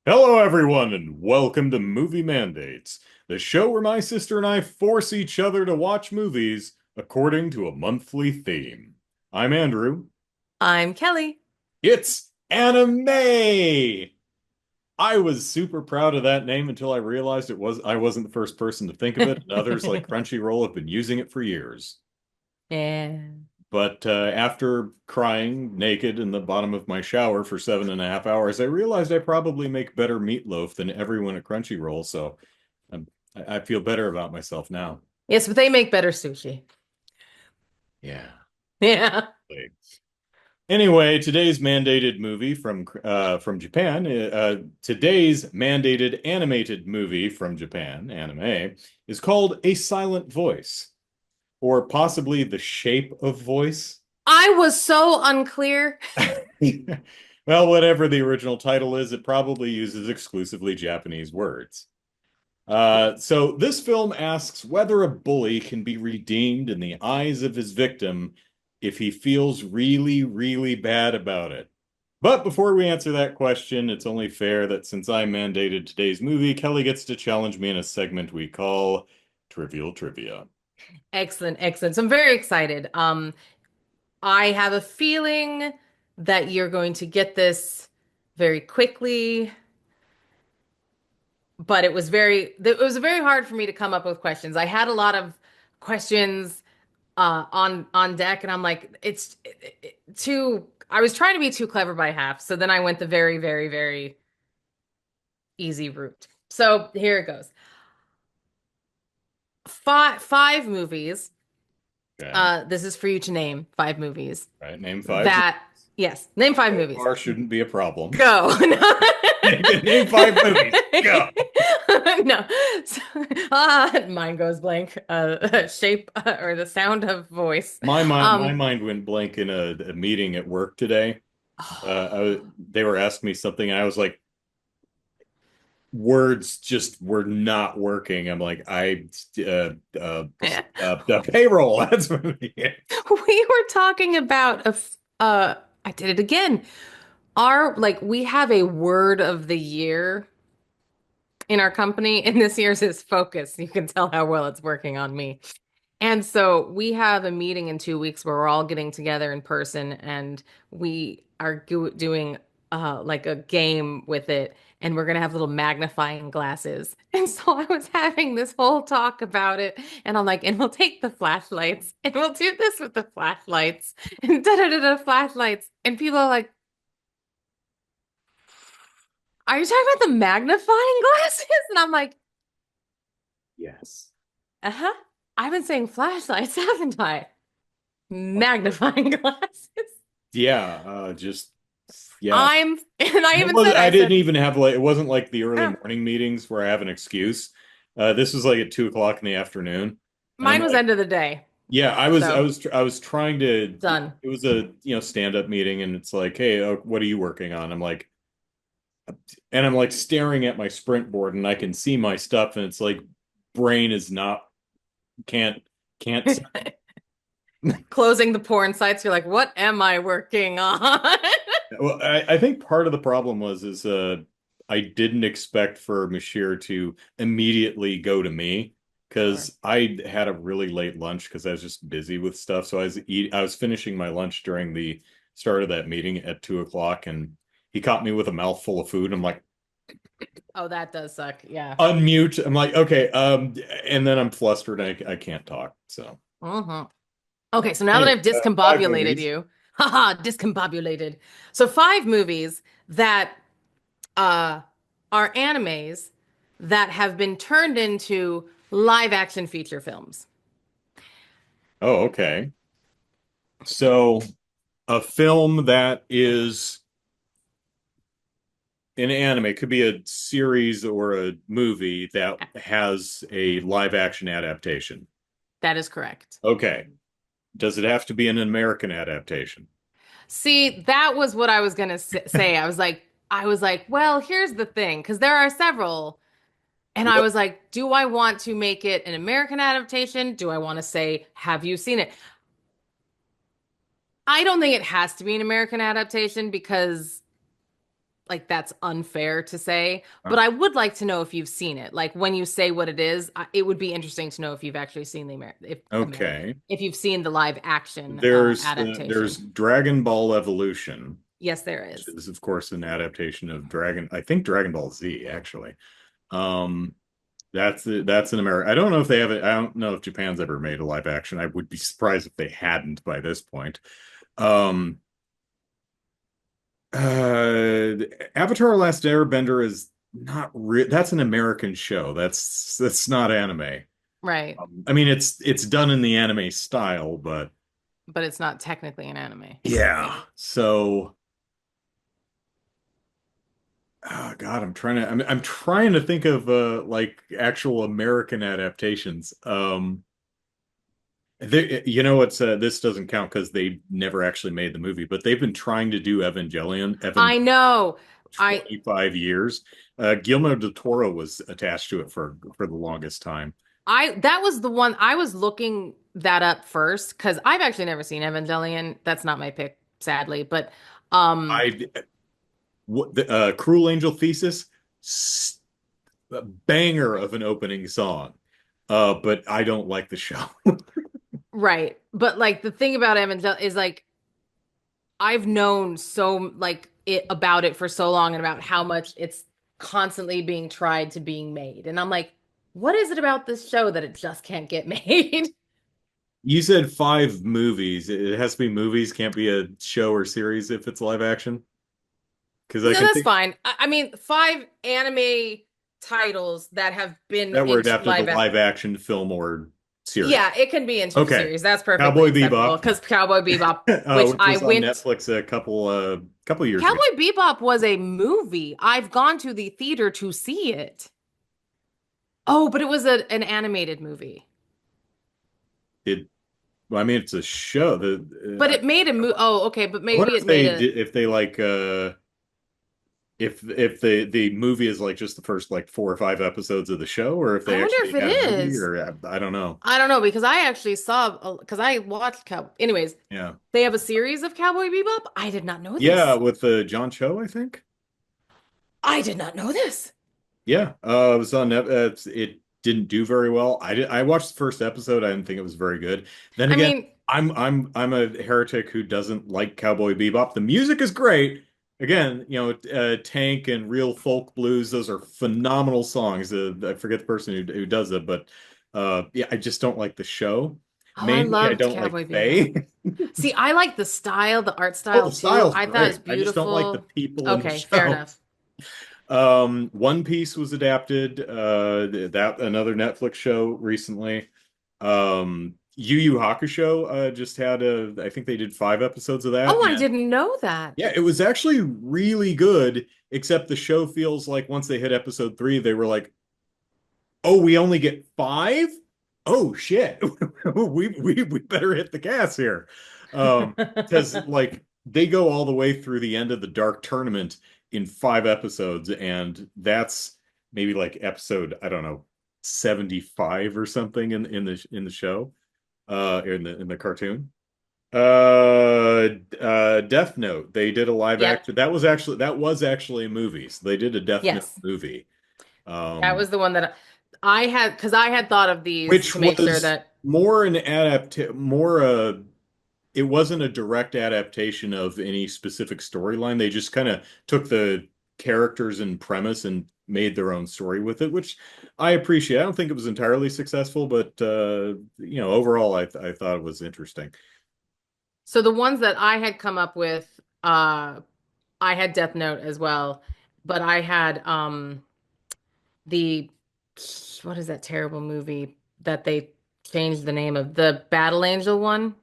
Hello, everyone, and welcome to Movie Mandates, the show where my sister and I force each other to watch movies according to a monthly theme. I'm Andrew. I'm Kelly. It's anime! I was super proud of that name until I realized I wasn't the first person to think of it, and others like Crunchyroll have been using it for years. Yeah. But after crying naked in the bottom of my shower for 7.5 hours, I realized I probably make better meatloaf than everyone at Crunchyroll, so I'm, I feel better about myself now. Yes, but they make better sushi. Yeah. Yeah. Anyway, today's mandated movie from Japan, today's mandated animated movie from Japan, anime, is called A Silent Voice, or possibly The Shape of Voice. I was so unclear. Well, whatever the original title is, it probably uses exclusively Japanese words. So this film asks whether a bully can be redeemed in the eyes of his victim if he feels really, really bad about it. But before we answer that question, it's only fair that since I mandated today's movie, Kelly gets to challenge me in a segment we call Trivial Trivia. Excellent, excellent. So I'm very excited. I have a feeling that you're going to get this very quickly, but it was very hard for me to come up with questions. I had a lot of questions on deck, and I'm like, too. I was trying to be too clever by half, so then I went the very, very, very easy route. So here it goes. Five movies. Okay. This is for you to name five movies All right, name five. that, yes, name five So movies. far shouldn't be a problem. Go. Name five movies. Go. No. So, mine goes blank. Shape or the sound of voice. My Um, mind went blank in a meeting at work today. They were asking me something, and I was like, words just were not working. I'm like, yeah. the payroll. That's what it is. We were talking about I did it again. We have a word of the year in our company, and this year's is focus. You can tell how well it's working on me. And so we have a meeting in 2 weeks where we're all getting together in person, and we are doing like a game with it, and we're gonna have little magnifying glasses. And so I was having this whole talk about it, and I'm like, and we'll take the flashlights, and we'll do this with the flashlights, and da da da da flashlights. And people are like, are you talking about the magnifying glasses? And I'm like, Yes. uh-huh. I've been saying flashlights, haven't I? Magnifying glasses. Yeah, just yeah. And I It even was said, I I didn't said, even have like it wasn't like the early oh, morning meetings where I have an excuse. This was like at 2 o'clock in the afternoon, and I'm mine was like, end of the day. yeah, So I was trying to. done. It was a stand-up meeting, and it's like, hey, what are you working on? I'm like staring at my sprint board, and I can see my stuff, and it's like brain is not can't can't. Closing the porn sites, you're like, what am I working on? Well, I think part of the problem is I didn't expect for Mashir to immediately go to me Sure. because I had a really late lunch because I was just busy with stuff. So I was finishing my lunch during the start of that meeting at 2 o'clock, and he caught me with a mouthful of food. I'm like, Oh, that does suck. Yeah. unmute. I'm like, okay, and then I'm flustered. I can't talk. So hmm Okay, so now that anyway, I've five discombobulated movies. you, haha, discombobulated. So five movies that uh are animes that have been turned into live action feature films. Oh, okay. So a film that is an anime, it could be a series or a movie that has a live action adaptation. That is correct. Okay. Does it have to be an American adaptation? See, that was what I was gonna say. I was like, well, here's the thing, because there are several, and I What? was like, do I want to make it an American adaptation? Do I want to say, have you seen it? I don't think it has to be an American adaptation because like that's unfair to say, Uh, but I would like to know if you've seen it. Like when you say what it is, it would be interesting to know if you've actually seen the okay. if you've seen the live action There's adaptation. Dragon Ball Evolution, Yes, there which is. is of course an adaptation of I think Dragon Ball Z actually. Um, that's an American. I don't know if they have it. I don't know if Japan's ever made a live action. I would be surprised if they hadn't by this point. Um, uh, Avatar: Last Airbender is not real. That's an American show. That's not anime. Right. I mean, it's done in the anime style, but But it's not technically an anime. yeah. So, oh God, I'm trying to think of like actual American adaptations. You know what's this doesn't count because they never actually made the movie, but they've been trying to do Evan I know. I 25 years. Guillermo del Toro was attached to it for the longest time. I that was the one I was looking that up first because I've actually never seen Evangelion. That's not my pick, sadly. But um I what the Cruel Angel Thesis, a banger of an opening song. But I don't like the show. right. But like the thing about Evangelion is like I've known so like it about it for so long and about how much it's constantly being tried to being made. And I'm like, what is it about this show that it just can't get made? You said five movies. It has to be movies, can't be a show or series if it's live action. Because I No, can that's think fine. I mean, five anime titles that have been that were into adapted to live action. live action film or series. Yeah, it can be into a Okay. series. That's perfectly Cowboy acceptable Bebop, because Cowboy Bebop, which which I was on went, Netflix a couple years ago. Cowboy Bebop was a movie. I've gone to the theater to see it. Oh, but it was an animated movie. It, well, I mean, it's a show. But it made a movie. Oh, okay, but I wonder maybe if it made a. if they like if the movie is like just the first like four or five episodes of the show, or if I they wonder actually if it had a movie, is. or I don't know. I don't know because I actually saw because I watched Cow. Anyways, Yeah, they have a series of Cowboy Bebop. I did not know yeah, this. with John Cho, I think. I did not know this. Yeah, it was on it didn't do very well. I watched the first episode. I didn't think it was very good. Then I again, mean, I'm a heretic who doesn't like Cowboy Bebop. The music is great. Again, you know, Tank and Real Folk Blues, those are phenomenal songs. I forget the person who does it, but yeah, I just don't like the show. oh, I Mainly, I loved don't like Cowboy Bebop. Faye. See, I like the style, the art Oh, style the too. style's I thought it was great. I just don't like the beautiful. people in the Okay, fair show. enough. One Piece was adapted, that another Netflix show recently. Yu Yu Hakusho just had I think they did five episodes of that. Oh, I And didn't know that. yeah, it was actually really good, except the show feels like once they hit episode three, they were like, oh, we only get five? Oh shit. We better hit the gas here. Because like they go all the way through the end of the Dark Tournament in five episodes, and that's maybe like episode, I don't know, 75 or something in the show, in the cartoon. Death Note. They did a live Yep. action. That was actually a movie. So they did a Death Note Yes. movie. That Um, was the one that I had because I had thought of these which to make sure was that more an it wasn't a direct adaptation of any specific storyline. They just kind of took the characters and premise and made their own story with it, which I appreciate. I don't think it was entirely successful, but you know, overall I thought it was interesting. so the ones that I had come up with, I had Death Note as well, but I had the what is that terrible movie that they changed the name of the Battle Angel one?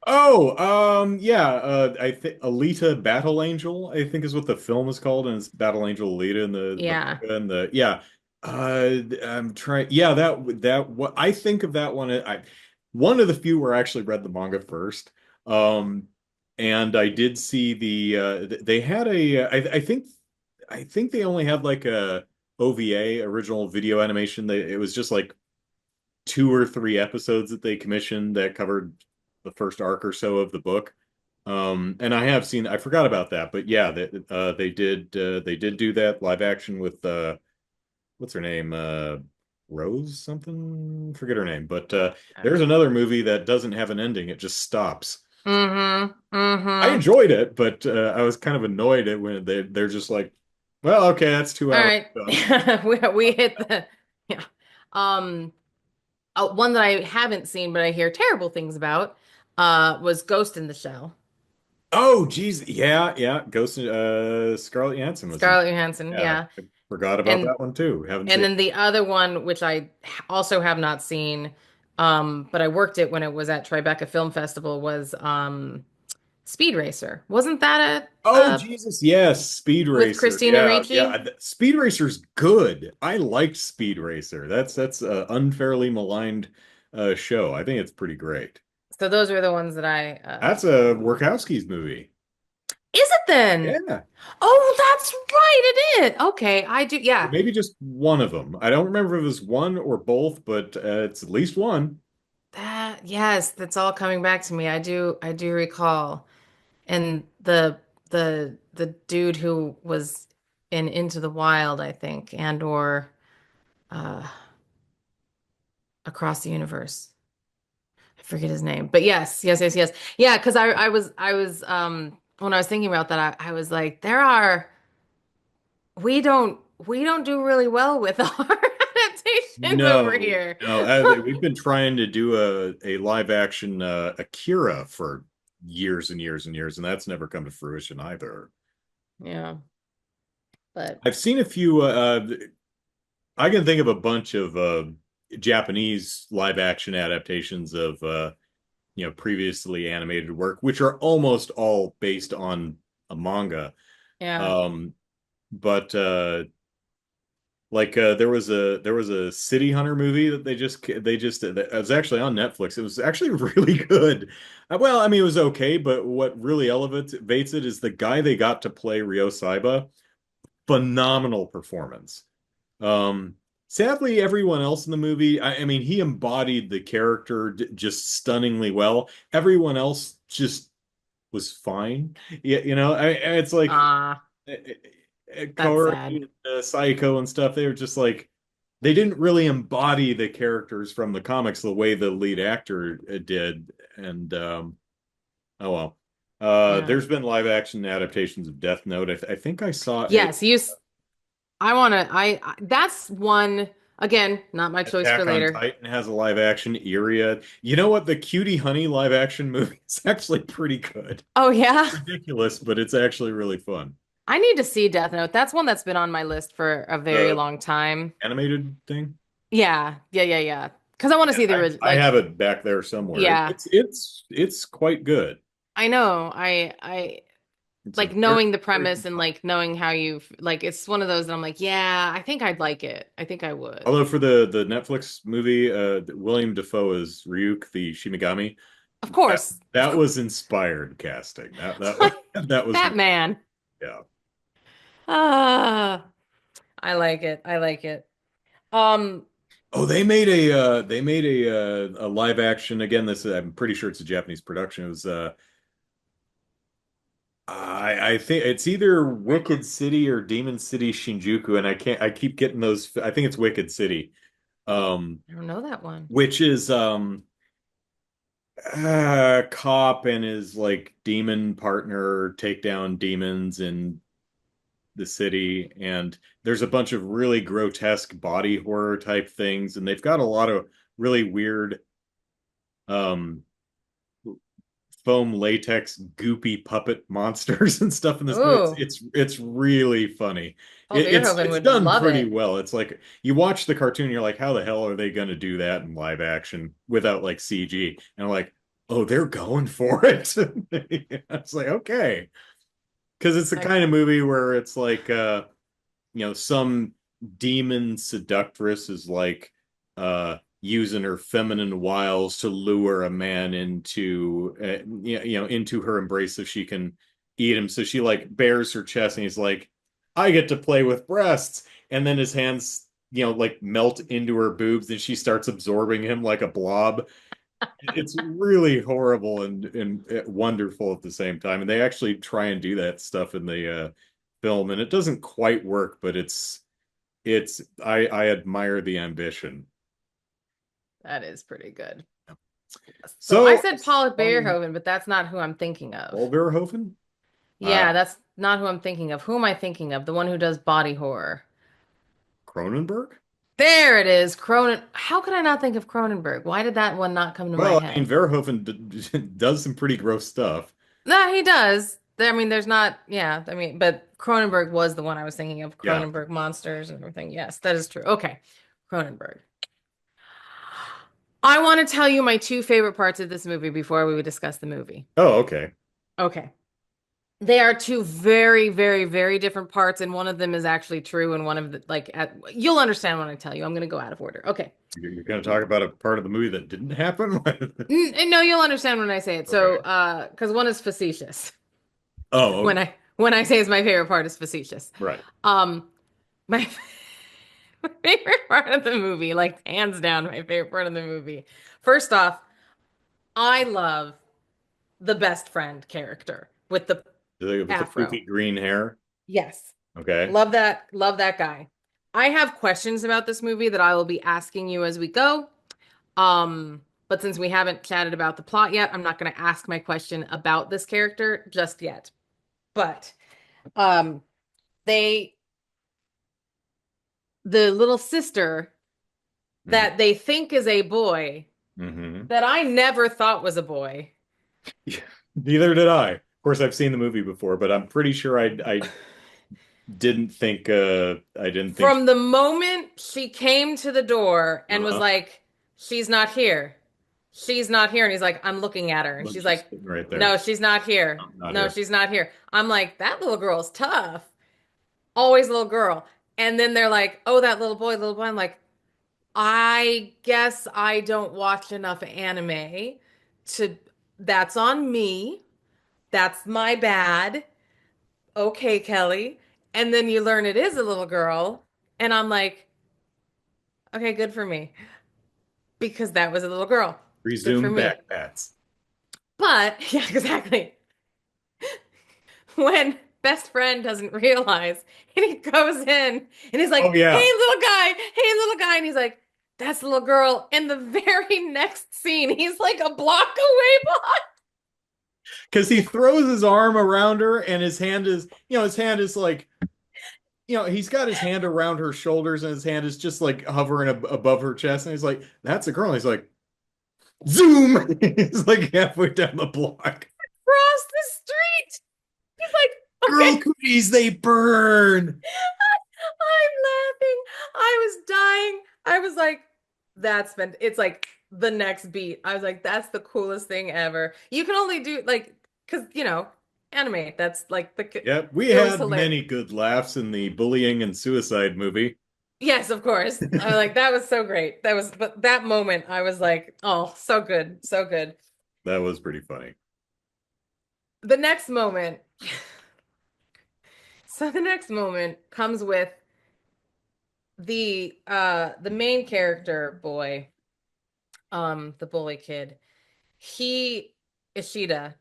Oh, yeah, I think Alita Battle Angel, I think is what the film is called, and it's Battle Angel Alita in the Yeah. manga and the yeah. I'm trying. Yeah, that what I think of that one. One of the few where I actually read the manga first. Um, and I did see they had I think they only had like a OVA original video animation. It was just like two or three episodes that they commissioned that covered the first arc or so of the book. And I have seen, I forgot about that, but yeah, they did do that live action with what's her name? Rose something? Forget her name. But there's another movie that doesn't have an ending. It just stops. Mm-hmm. I Mm-hmm. enjoyed it, but I was kind of annoyed at when they're just like, well, okay, that's two All hours right. done. We hit the yeah. Um one that I haven't seen but I hear terrible things about was Ghost in the Shell. Oh, geez, yeah, yeah. Ghost, Scarlett Johansson was in. Scarlett Johansson, Yeah, yeah. I forgot about And that one too. Haven't and seen. then the other one which I also have not seen but I worked it when it was at Tribeca Film Festival was Speed Racer. Wasn't that Oh, Jesus, yes, Speed with Racer. Christina Yeah, yeah. Ricci? Speed Racer's good. I liked Speed Racer. That's a unfairly maligned show. I think it's pretty great. So those were the ones that I That's a Wachowski's movie. is it then? Yeah, Oh, that's right, it is. Okay, I do. or Yeah, maybe just one of them. I don't remember if it was one or both, but it's at least one. that yes, that's all coming back to me. I do recall. And the dude who was in Into the Wild, I think, and or uh Across the Universe. I forget his name. But yes, yes, yes, yes. Yeah, because I was when I was thinking about that, I was like, there are we don't do really well with our adaptations over No, here. no. We've been trying to do a live action Akira for years and years and years, and that's never come to fruition either. Yeah, but I've seen a few. I can think of a bunch of Japanese live action adaptations of previously animated work, which are almost all based on a manga. yeah. Um, but like there was a City Hunter movie that they just it was actually on Netflix. It was actually really good. Well, I mean, it was okay, but what really elevates it is the guy they got to play Ryo Saiba. Phenomenal performance. Um, Sadly, everyone else in the movie, I mean, he embodied the character just stunningly well. Everyone else just was fine. Yeah, it's like Ah, uh, that's Kaori sad. and Saiko and stuff. They were just like they didn't really embody the characters from the comics the way the lead actor did. And oh well. Yeah. There's been live action adaptations of Death Note. I think I saw a Yes, you. I want to. That's one again, not my choice for Attack on later. Titan has a live action Iria. You know what? The Cutie Honey live action movie is actually pretty good. Oh yeah, Ridiculous, but it's actually really fun. I need to see Death Note. That's one that's been on my list for a very The long time. animated thing. Yeah, yeah, yeah, yeah. Because I want to Yeah, see the original. I Like, have it back there somewhere. yeah, It's quite good. I know. I It's a like very, knowing the very premise and compelling. like knowing how you like. It's one of those that I'm like, yeah, I think I'd like it. I think I would. Although for the Netflix movie, William Dafoe as Ryuk the Shimigami, Of that course, that was inspired casting. That was that man. yeah. Ah, I like it. I like it. Um, Oh, they made a live action again. This I'm pretty sure it's a Japanese production. It was I think it's either Wicked City or Demon City Shinjuku, and I keep getting those. I think it's Wicked City, um, I don't know that one. which is cop and his like demon partner take down demons in the city, and there's a bunch of really grotesque body horror type things, and they've got a lot of really weird um foam latex goopy puppet monsters and stuff in this movie. Ooh, It's really funny. Paul Verhoeven It's would done love pretty it. well. It's like you watch the cartoon, you're like, how the hell are they going to do that in live action without like CG? And I'm like, oh, they're going for it. It's like okay, because it's the Like, kind of movie where it's like some demon seductress is like using her feminine wiles to lure a man into into her embrace so she can eat him. So she like bares her chest and he's like, I get to play with breasts. And then his hands like melt into her boobs and she starts absorbing him like a blob. It's really horrible and wonderful at the same time. And they actually try and do that stuff in the film, and it doesn't quite work, but it's I admire the ambition. That is pretty good. So I So, said Paul Verhoeven, but that's not who I'm thinking of. Paul Verhoeven, Yeah, that's not who I'm thinking of. Who am I thinking of? The one who does body horror. Cronenberg. There it is. How could I not think of Cronenberg? Why did that one not come to my Well, I mean, head? Verhoeven does some pretty gross stuff. No, he does. I mean, there's not, yeah, I mean, but Cronenberg was the one I was thinking of. Yeah. Cronenberg monsters and everything. Yes, that is true. Okay. Cronenberg. I want to tell you my two favorite parts of this movie before we would discuss the movie. Oh, okay. Okay. They are two very, very, very different parts, and one of them is actually true, and one of the you'll understand when I tell you. I'm going to go out of order. Okay. You're going to talk about a part of the movie that didn't happen? No, you'll understand when I say it. Okay. So, because one is facetious. Oh, okay. When I say it's my favorite part is facetious. Right. Um, my my favorite part of the movie, like hands down, my favorite part of the movie. First off, I love the best friend character with the With the afro. poofy green hair. Yes. Okay. Love that. Love that guy. I have questions about this movie that I will be asking you as we go. But since we haven't chatted about the plot yet, I'm not going to ask my question about this character just yet. But um they the little sister that they think is a boy Mm-hmm. that I never thought was a boy. Yeah, neither did I. Of course, I've seen the movie before, but I'm pretty sure I didn't think From the moment she came to the door and was uh like, she's not here. She's not here. And he's like, I'm looking at her. And look, she's she's like, sitting right there. no, she's not here. No, not No, here. she's not here. I'm like, that little girl's tough. Always little girl. And then they're like, oh, that little boy, little boy. I'm like, I guess I don't watch enough anime to, that's on me. That's my bad. Okay, Kelly. And then you learn it is a little girl. And I'm like, okay, good for me. Because that was a little girl. Good for Resume me. backpats. But, yeah, exactly. When best friend doesn't realize and he goes in and he's like, Oh yeah, hey, little guy. And he's like, that's the little girl. And the very next scene, he's like a block away behind. because he throws his arm around her and his hand is like, he's got his hand around her shoulders and his hand is just like hovering above her chest. And he's like, that's a girl. And he's like, zoom. He's like halfway down the block. Across the street. He's like, Girl okay. cookies, they burn. I'm laughing. I was dying. I was like, it's like the next beat. I was like, that's the coolest thing ever. You can only do like, because, anime, that's like Yeah, we it was had hilarious. many good laughs in the bullying and suicide movie. Yes, of course. I was like, that was so great. But that moment, I was like, oh, so good, so good. That was pretty funny. The next moment, so the next moment comes with the main character boy, the bully kid. He Ishida,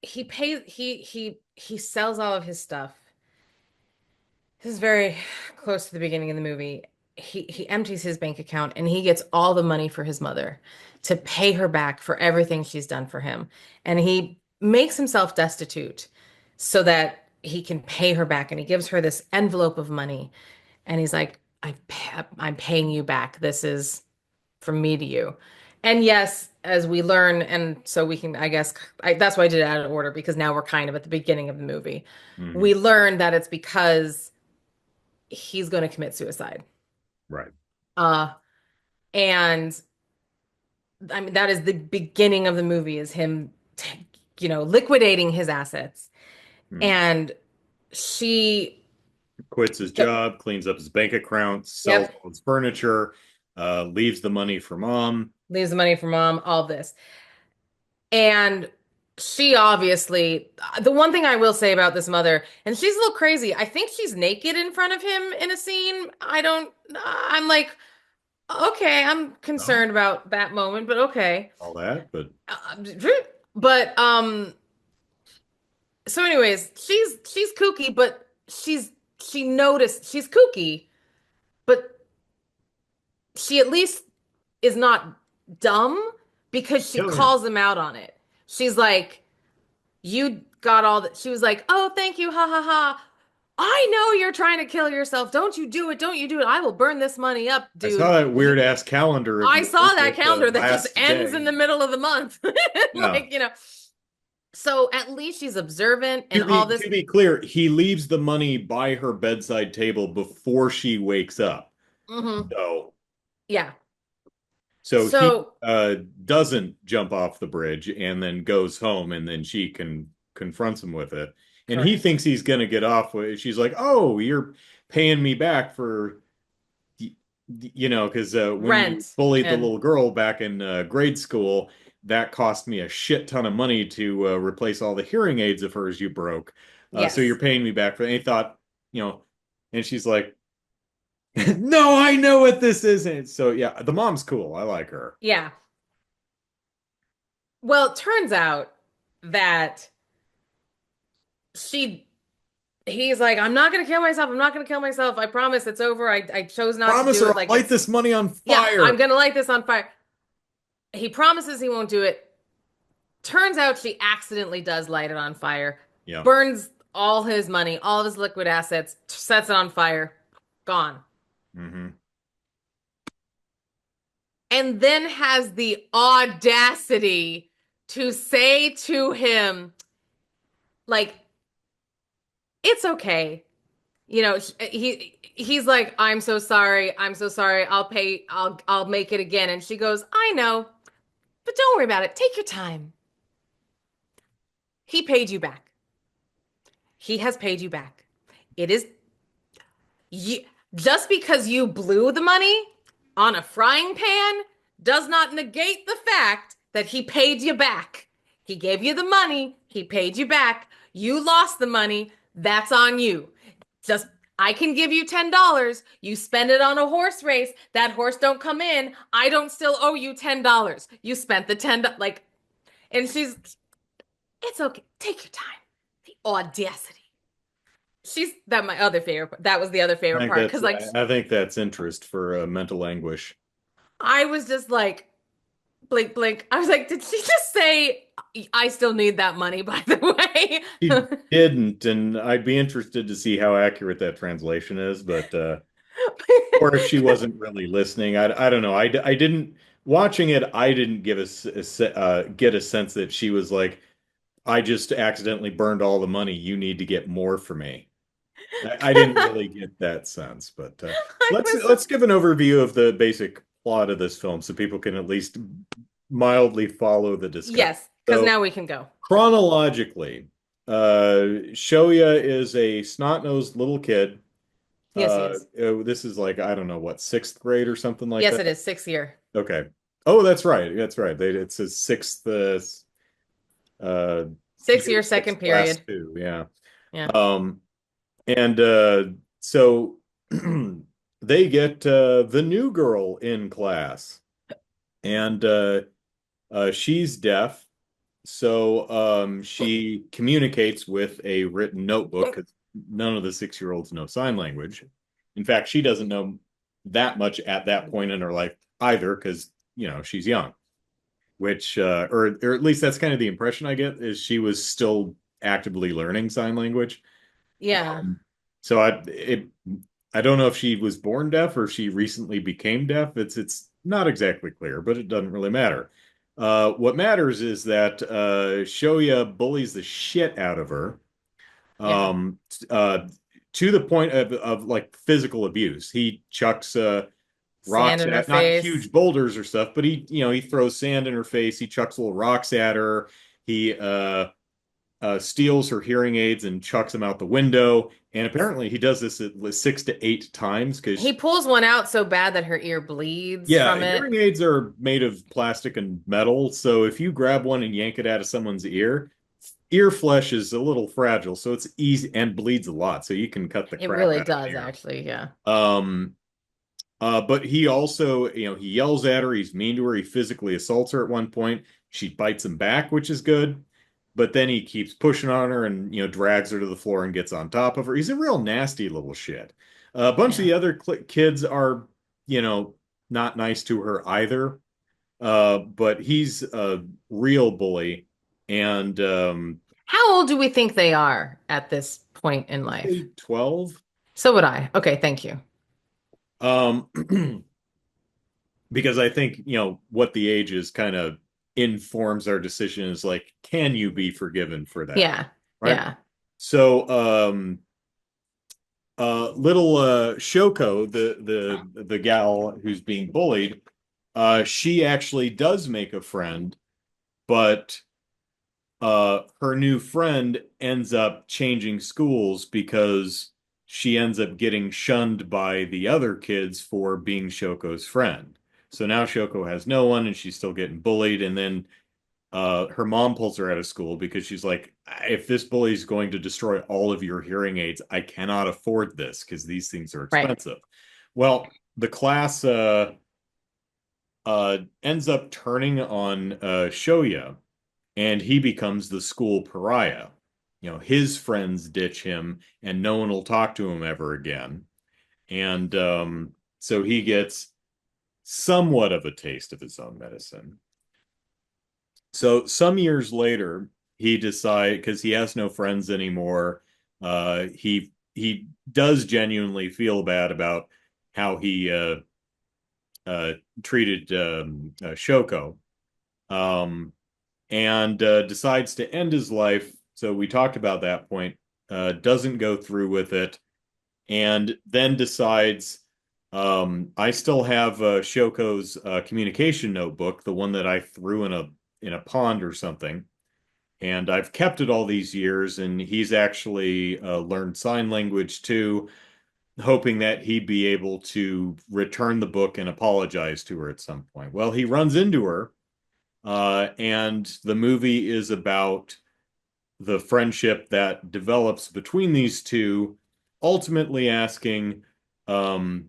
he sells all of his stuff. This is very close to the beginning of the movie. He empties his bank account and he gets all the money for his mother to pay her back for everything she's done for him. And he makes himself destitute so that he can pay her back. And he gives her this envelope of money. And he's like, I'm paying you back. This is from me to you. And yes, as we learn, and so we can, I guess, that's why I did it out of order because now we're kind of at the beginning of the movie. Mhm. We learn that it's because he's going to commit suicide. Right. Uh, and I mean, that is the beginning of the movie is him, liquidating his assets. Mhm. And she, Quits his job, cleans up his bank account, sells yep, all his furniture, leaves the money for mom. leaves the money for mom, all this. And she obviously, the one thing I will say about this mother, and she's a little crazy. I think she's naked in front of him in a scene. I'm like, Okay, I'm No, concerned about that moment, but okay. all that, but Uh, But so anyways, she's kooky, but she noticed she's kooky, but she at least is not dumb because she oh yeah. calls him out on it. She's like, "You got all that." She was like, "Oh, thank you, ha ha ha. I know you're trying to kill yourself. Don't you do it. Don't you do it. I will burn this money up, I saw dude." that weird ass calendar of I yours saw that with the calendar that just last ends in day. the middle of the month. Yeah. Like, so at least she's observant and all this. To be clear, he leaves the money by her bedside table before she wakes up. Hmm. So Yeah. so he So, doesn't jump off the bridge and then goes home and then she confronts him with it. And he correct. thinks he's gonna get off with it. She's like, "Oh, you're paying me back for because when you Rent bullied the and little girl back in grade school, that cost me a shit ton of money to replace all the hearing aids of hers you broke. So you're yes. paying me back for that." And he thought, you know, and she's like, "No, I know what this is." And so yeah, the mom's cool. I like her. Yeah. Well, it turns out that she he's like, I'm not gonna kill myself. I'm not gonna kill myself. I promise it's over. I chose not to Promise do her it. I'll Like light it's this money on yeah, I'm fire. gonna light this on fire. He promises he won't do it. Turns out she accidentally does light it on fire, Yeah. burns all his money, all of his liquid assets, sets it on fire, gone. Hmm. And then has the audacity to say to him, like, it's okay. He's like, I'm so sorry. I'm so sorry. I'll make it again. And she goes, I know, but don't worry about it. Take your time. He paid you back. He has paid you back. It is you, just because you blew the money on a frying pan does not negate the fact that he paid you back. He gave you the money, he paid you back. You lost the money, that's on you. Just I can give you $10. You spend it on a horse race. That horse don't come in. I don't still owe you $10. You spent the $10 like and she's it's okay. Take your time. The audacity. She's that my other favorite. That was the other I favorite think part that's because like I think that's interest for mental anguish. I was just like blink blink. I was like, did she just say I still need that money? By the He way, didn't, and I'd be interested to see how accurate that translation is, but or if she wasn't really listening. I don't know. I didn't watching it. I didn't give get a sense that she was like, I just accidentally burned all the money. You need to get more for me. I didn't really get that sense, but I was let's give an overview of the basic plot of this film so people can at least mildly follow the discussion. yes, because So now we can go. chronologically, Shoya is a snot-nosed little kid. Yes, he is. This is like, I don't know, what, sixth grade or something like Yes, that? it is 6 year. Okay. Oh, that's right. That's right. It's a sixth uh, Six year year six second class period. too. Yeah. Yeah. Um, and so they get the new girl in class, and she's deaf. So she communicates with a written notebook because none of the 6-year-olds know sign language. In fact, she doesn't know that much at that point in her life either because, she's young, which, or at least that's kind of the impression I get is she was still actively learning sign language. Yeah. Um, so I don't know if she was born deaf or she recently became deaf. It's not exactly clear, but it doesn't really matter. What matters is that Shoya bullies the shit out of her, Yeah. um, uh, to the point of like physical abuse. He chucks Sand rocks in her at not face. huge boulders or stuff, but he throws sand in her face. He chucks little rocks at her. He steals her hearing aids and chucks them out the window. And apparently he does this at least 6 to 8 times He because, pulls one out so bad that her ear bleeds yeah, from it. hearing aids are made of plastic and metal. So if you grab one and yank it out of someone's ear flesh is a little fragile. So it's easy and bleeds a lot. So you can cut the It crap really out of an does, ear. actually. Yeah. Um, But he also, he yells at her, he's mean to her, he physically assaults her at one point. She bites him back, which is good. But then he keeps pushing on her and, drags her to the floor and gets on top of her. He's a real nasty little shit. A bunch of Yeah. the other kids are, you know, not nice to her either. But he's a real bully. And How old do we think they are at this point in life? say 12. So would I. Okay, thank you. Um, because I think, what the age is kind of informs our decision is like, can you be forgiven for that? Yeah. Right. Yeah. So, little Shoko, the gal who's being bullied, she actually does make a friend, but her new friend ends up changing schools because she ends up getting shunned by the other kids for being Shoko's friend. So now Shoko has no one and she's still getting bullied. And then her mom pulls her out of school because she's like, if this bully is going to destroy all of your hearing aids, I cannot afford this because these things are Right. expensive. Well, the class ends up turning on Shoya and he becomes the school pariah. His friends ditch him and no one will talk to him ever again. And so he gets somewhat of a taste of his own medicine. So some years later, he decides because he has no friends anymore. He does genuinely feel bad about how he uh, treated Shoko, um, and decides to end his life. So we talked about that point. Doesn't go through with it, and then decides, I still have Shoko's communication notebook, the one that I threw in a pond or something, and I've kept it all these years. And he's actually learned sign language too, hoping that he'd be able to return the book and apologize to her at some point. Well, he runs into her, and the movie is about the friendship that develops between these two, ultimately asking, um,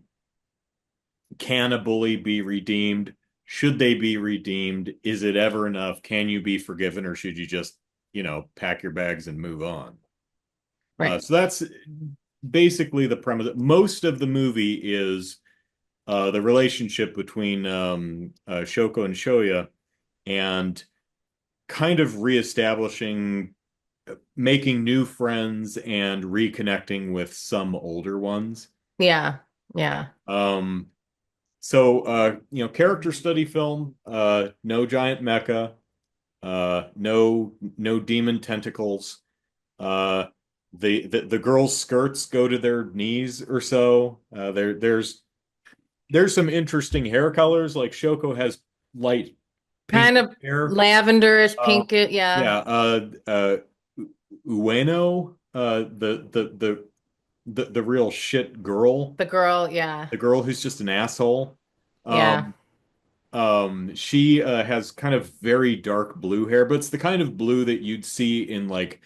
can a bully be redeemed? Should they be redeemed? Is it ever enough? Can you be forgiven, or should you just, pack your bags and move on? Right. So that's basically the premise. Most of the movie is the relationship between Shoko and Shoya, and kind of reestablishing, making new friends and reconnecting with some older ones. Yeah. Yeah. Um, so character study film, no giant mecha, no demon tentacles. Uh, the girls' skirts go to their knees or so. There's some interesting hair colors. Like Shoko has light pink Kind of hair. lavenderish, Uh, pink. Yeah. yeah, Ueno, the real shit girl, The girl. Yeah. the girl who's just an asshole. Yeah. Um, she has kind of very dark blue hair, but it's the kind of blue that you'd see in like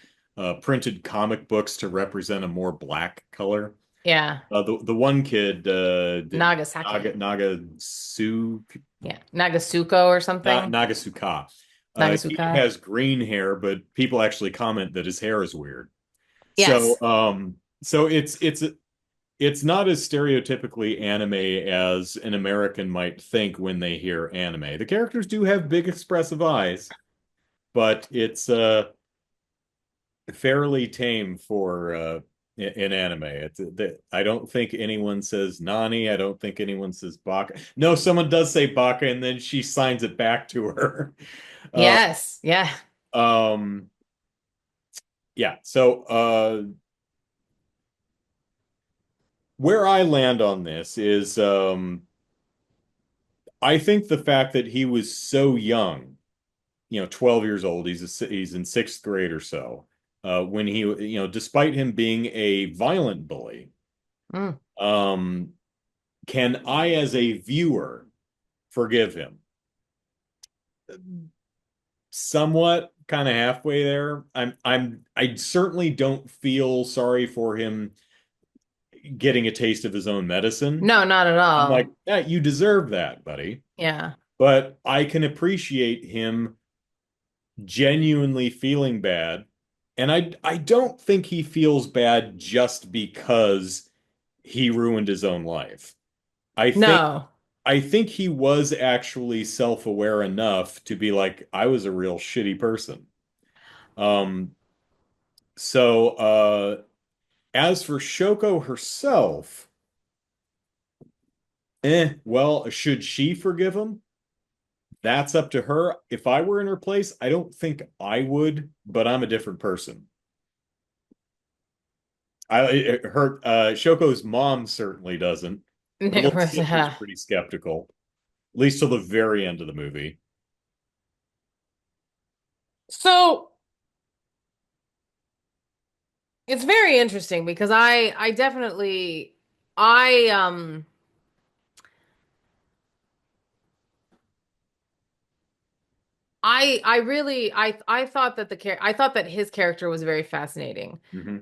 printed comic books to represent a more black color. Yeah. The one kid, Nagasaki. Yeah. Nagasuko or something. Nagasuka. He Nagasuka. has green hair, but people actually comment that his hair is weird. So, Yes. so it's not as stereotypically anime as an American might think when they hear anime. The characters do have big expressive eyes, but it's fairly tame for in anime. I don't think anyone says Nani. I don't think anyone says Baka. No, someone does say Baka, and then she signs it back to her. Uh, Yes. Yeah. um, yeah. So where I land on this is, I think the fact that he was so young, 12 years old, he's in sixth grade or so, when he, despite him being a violent bully, Mm. um, can I, as a viewer, forgive him? Somewhat, kind of halfway there. I certainly don't feel sorry for him. getting a taste of his own medicine. No, not at I'm like, all. yeah, you deserve that, buddy. Yeah. But I can appreciate him genuinely feeling bad. And I don't think he feels bad just because he ruined his own life. I think No. I think he was actually self-aware enough to be like, I was a real shitty person. Um, so as for Shoko herself, well, should she forgive him? That's up to her. If I were in her place, I don't think I would, but I'm a different person. Shoko's mom certainly doesn't. Her little sister's pretty skeptical, at least till the very end of the movie. So it's very interesting because I definitely I I really I thought that I thought that his character was very fascinating. Hmm.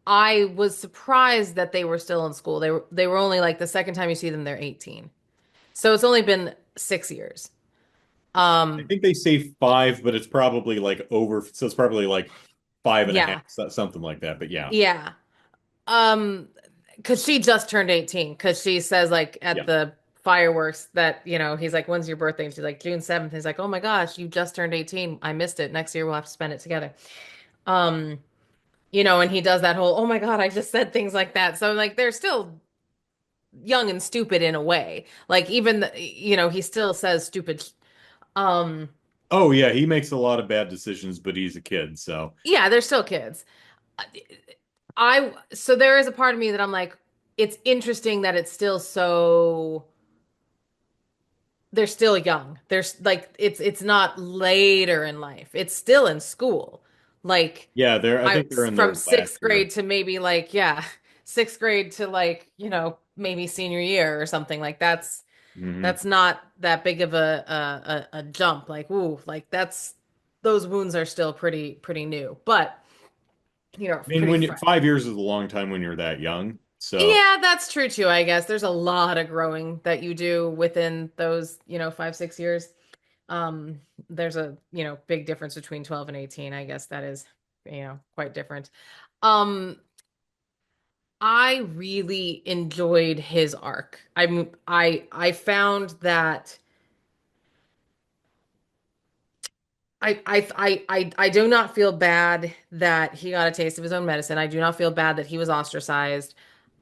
I was surprised that they were still in school. They were only like the second time you see them they're 18. So it's only been 6 years. I Um think they say five, but it's probably like over, so it's probably like five and a half, yeah. something like that. But yeah, Yeah. Um because she just turned 18 because she says like at yeah. the fireworks that he's like, when's your birthday? And she's like, June 7th. He's like, oh my gosh, you just turned 18. I missed it. Next year we'll have to spend it together. um and he does that whole, oh my God, I just said things like that. So like they're still young and stupid in a way. Like even he still says stupid. um Oh yeah, he makes a lot of bad decisions, but he's a kid, so yeah, they're still kids. So there is a part of me that I'm like, it's interesting that it's still so they're still young. There's like it's not later in life. It's still in school. Like yeah, they're I I think they're in from their last sixth year. grade to maybe like, yeah, sixth grade to like, maybe senior year or something. Like Hmm. that's not that big of a jump. Like, ooh, like those wounds are still pretty new, but I mean, pretty when you, fresh. 5 years is a long time when you're that young. So Yeah, that's true too, I guess. There's a lot of growing that you do within those, 5, 6 years. Um, there's a, big difference between 12 and 18. I guess that is, quite different. Um, I really enjoyed his arc. I found that I do not feel bad that he got a taste of his own medicine. I do not feel bad that he was ostracized.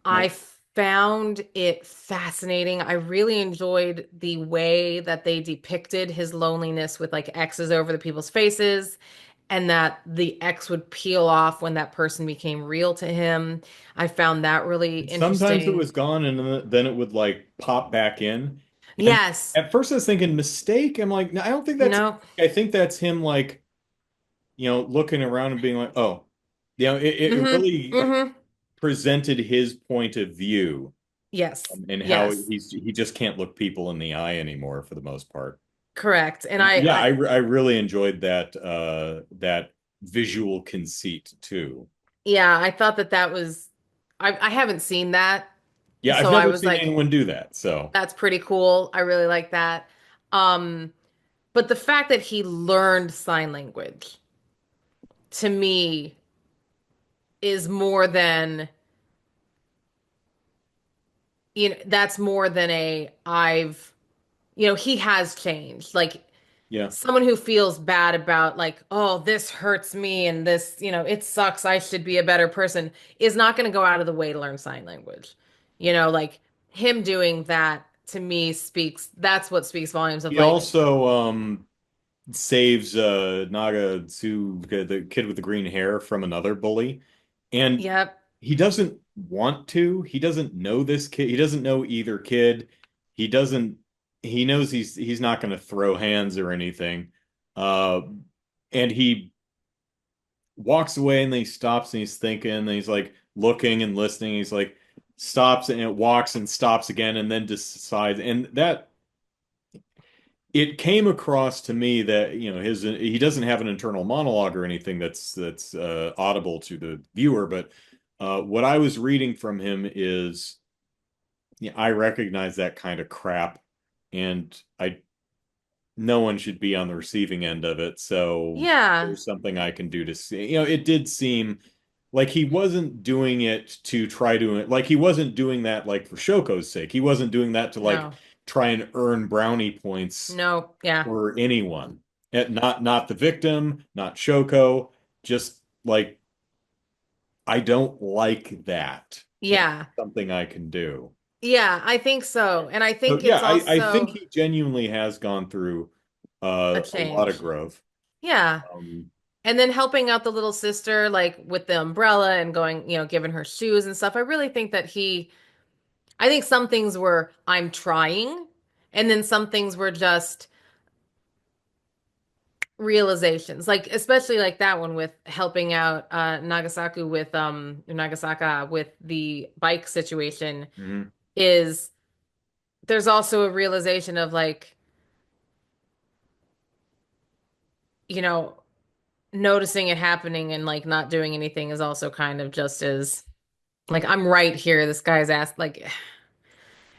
I no, found it fascinating. I really enjoyed the way that they depicted his loneliness with like X's over the people's faces, and that the X would peel off when that person became real to him. I found that really sometimes it interesting. was gone and then it would like pop back in. And Yes. at first I was thinking mistake. I'm like, no, I don't think that's, No. I think that's him like, looking around and being like, oh, it Mm-hmm. really Mm-hmm. presented his point of view, Yes. and how Yes. he just can't look people in the eye anymore for the most part. Correct. And And yeah, I I really enjoyed that visual conceit too. yeah, I thought that was I haven't seen that. Yeah, I've So I never was seen like, anyone do that. So that's pretty cool. I really like that. Um, but the fact that he learned sign language to me is more than, that's more than he has changed. Like yeah, someone who feels bad about like, oh, this hurts me and this, it sucks. I should be a better person is not going to go out of the way to learn sign language. Like him doing that to me that's what speaks volumes of he like, also saves Naga Tsu, the kid with the green hair, from another bully. And yep. he doesn't want to. He doesn't know this kid. He doesn't know either kid. He doesn't he knows he's not going to throw hands or anything. Uh and he walks away and then he stops and he's thinking and he's like looking and listening. He's like stops and it walks and stops again and then decides, and that it came across to me that his he doesn't have an internal monologue or anything that's audible to the viewer, but What I was reading from him is, yeah, I recognize that kind of crap, and I no one should be on the receiving end of it. So Yeah. there's something I can do to see. It did seem like he wasn't doing it to try to like he wasn't doing that like for Shoko's sake. He wasn't doing that to like No. try and earn brownie points No. Yeah. for anyone. Not the victim, not Shoko, just like I don't like that. And Yeah. something I can do. Yeah, I think so. And I So think yeah, it's I think also he genuinely has gone through a a lot of change. growth. Yeah. Um, And then helping out the little sister, like with the umbrella and going, giving her shoes and stuff. I really think that I think some things were, I'm trying. And then some things were just realizations, like especially like that one with helping out Nagasaka with the bike situation mhm. is there's also a realization of like, you know, noticing it happening and like not doing anything is also kind of just as like I'm right here. This guy's asked like,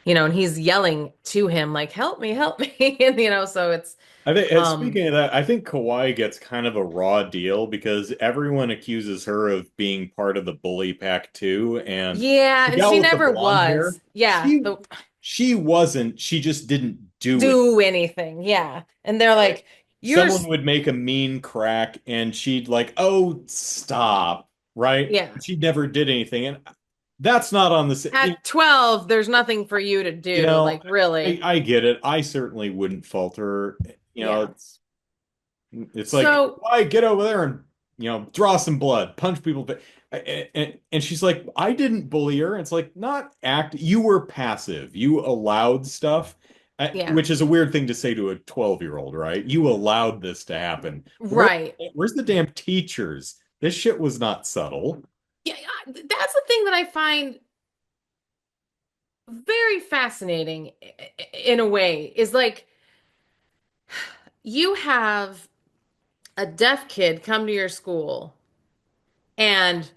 and he's yelling to him like, help me. And so it's I think, um speaking of that, I think Kawhi gets kind of a raw deal because everyone accuses her of being part of the bully pack too, and yeah, the and gal she with the never blonde hair, was. Yeah, she the she wasn't. She just didn't do it. do anything. Yeah. And they're Like like, you're someone would make a mean crack, and she'd like, "Oh, stop!" Right? yeah. She never did anything, and that's not on the. At 12, there's nothing for you to You do. know, Like really. I get it. I certainly wouldn't fault her. Yeah. It's like, So why get over there and draw some blood, punch people. And she's like, I didn't bully her. It's like, not act. You were passive. You allowed stuff, yeah. which is a weird thing to say to a 12-year-old, right? You allowed this to happen. Right. Where's the damn teachers? This shit was not subtle. Yeah, that's the thing that I find very fascinating in a way is like you have a deaf kid come to your school and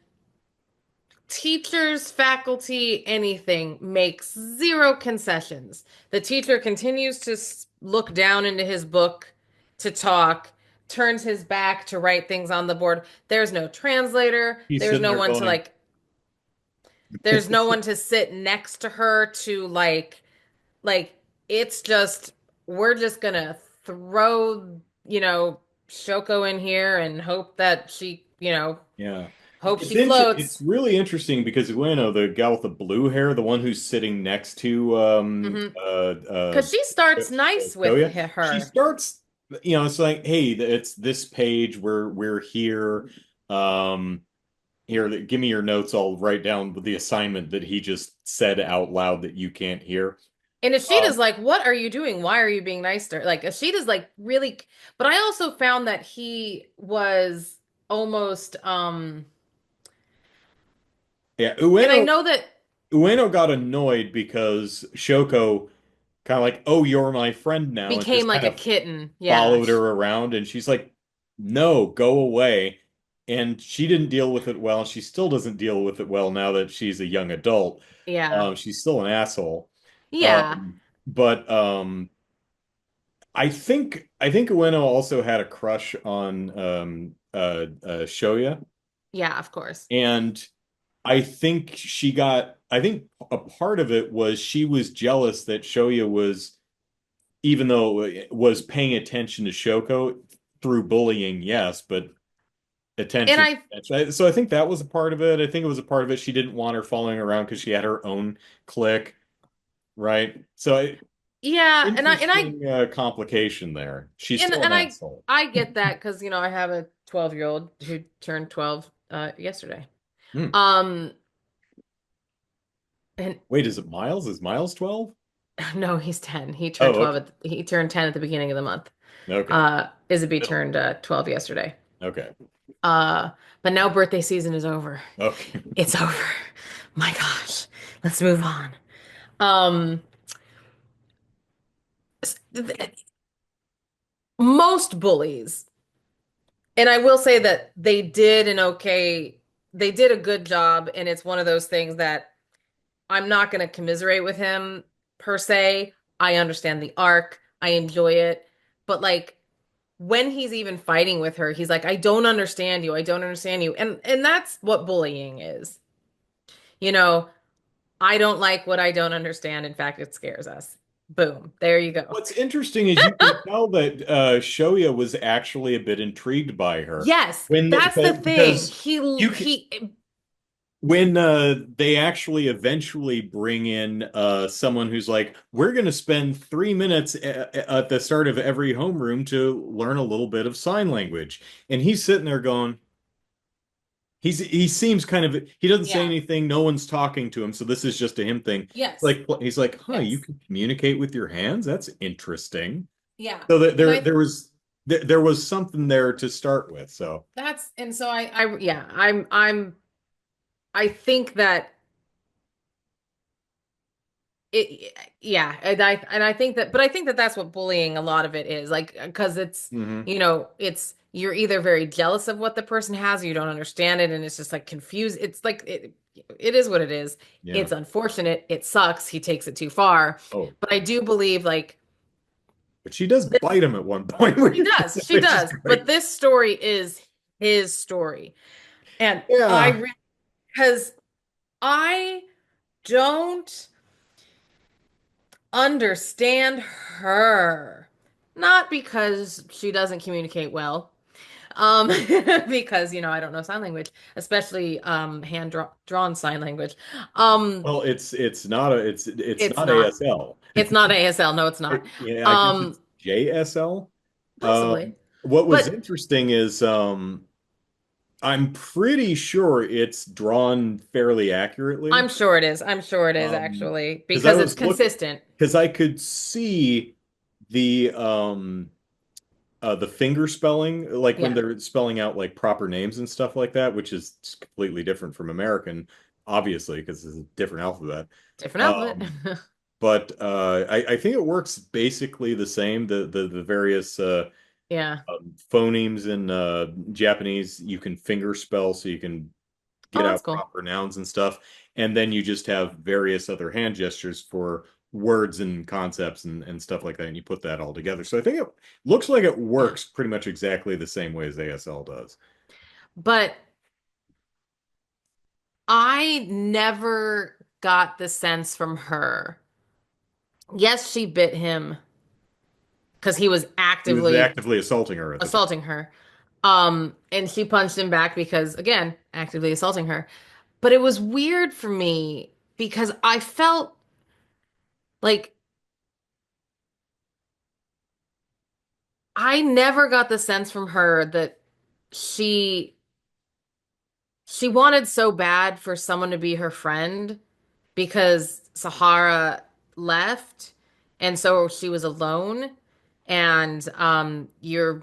teachers, faculty, anything makes zero concessions. The teacher continues to look down into his book to talk, turns his back to write things on the board. There's no translator. He's sitting there going, There's no one to sit next to her to like it's just we're just gonna throw, Shoko in here and hope that yeah. hope she floats. It's really interesting because Ueno, the gal with the blue hair, the one who's sitting next to Hmm. Because she starts nice with Toya, she her. starts, it's like, hey, it's this page where we're here. Um, Here, give me your notes. I'll write down the assignment that he just said out loud that you can't hear. And Um, Ishida's like, what are you doing? Why are you being nice to her? Like Ishida's like really, but I also found that he was almost yeah, and I know that Ueno got annoyed because Shoko kind of like, oh, you're my friend now, and became just like kind a of kitten. Yeah. followed her around, and she's like, no, go away. And she didn't deal with it well. She still doesn't deal with it well now that she's a young adult. Yeah. She's still an asshole. Yeah. But I think Ueno also had a crush on Shoya, Yeah, of course. and I think a part of it was she was jealous that Shoya was, even though it was paying attention to Shoko through bullying, yes, but And attention. I So I think that was a part of it. I think it was a part of it. She didn't want her following around because she had her own clique, right? So yeah, interesting complication there. She's and still an and I asshole. I get that because I have a 12-year-old who turned 12 yesterday. Hmm. Um and Wait, is it Miles? Is Miles 12? no, he's 10. Oh, okay. He turned 10 at the beginning of the month. Okay. Isabel Middle. turned 12 yesterday. Okay. Uh but now birthday season is over. Okay. It's over. My gosh. Let's move on. Um most bullies, and I will say that they did an okay they did a good job, and it's one of those things that I'm not going to commiserate with him per se. I understand the arc. I enjoy it. But like when he's even fighting with her, he's like, I don't understand you. I don't understand you. And that's what bullying is. You know, I don't like what I don't understand. In fact, it scares us. Boom. There you go. What's interesting is you can tell that Shoya was actually a bit intrigued by her Yes, when that's the thing. because you can, when they actually eventually bring in someone who's like, we're going to spend 3 minutes at the start of every homeroom to learn a little bit of sign language, and he's sitting there going, he seems kind of he doesn't say yeah. anything, no one's talking to him, so this is just a him thing. Yes. Like he's like, huh, you Yes. can communicate with your hands? That's interesting. Yeah. So that And there was something there to start with. So that's and so I yeah, I think that it yeah, and I think that but I think that that's what bullying a lot of it is. Like because it's mhm. it's you're either very jealous of what the person has or you don't understand it and it's just like confused. It's like it is what it is. Yeah. It's unfortunate. It sucks. He takes it too far. Oh, But I do believe like but she does bite him at one point, she does. She which is does. But great. this story is his story. And I Yeah. really because I don't understand her. Not because she doesn't communicate well. Um, because I don't know sign language, especially drawn sign language. Um, Well, it's it's not not ASL. it's not ASL. No, it's not. Yeah, I guess Um, it's JSL. possibly. What was But interesting is I'm pretty sure it's drawn fairly accurately. I'm sure it is. I'm sure it is Um, actually because I because it's was look consistent. because I could see the the finger spelling, like when Yeah, they're spelling out like proper names and stuff like that, which is completely different from American, obviously, because it's a different alphabet. different alphabet. Um, but I think it works basically the same. The various Yeah. phonemes in Japanese you can finger spell, so you can Oh, get that's out cool. proper nouns and stuff. And then you just have various other hand gestures for words and concepts and stuff like that. And you put that all together. So I think it looks like it Yeah. works pretty much exactly the same way as ASL does. But I never got the sense from her. Yes, she bit him because he was He was actively actively assaulting her at the time. assaulting her. And she punched him back because, again, actively assaulting her. But it was weird for me because I felt like I never got the sense from her that she she wanted so bad for someone to be her friend because Sahara left and so she was alone and your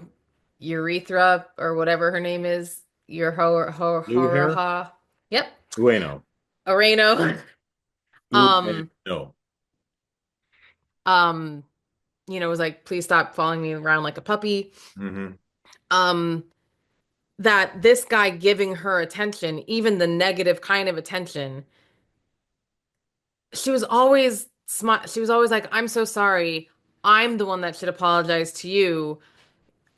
urethra or whatever her name is your Blue hair? haraha yep Ueno. Areno um No. um was like please stop following me around like a puppy Hmm. um that this guy giving her attention even the negative kind of attention she was always smart. She was always like, I'm so sorry. I'm the one that should apologize to you.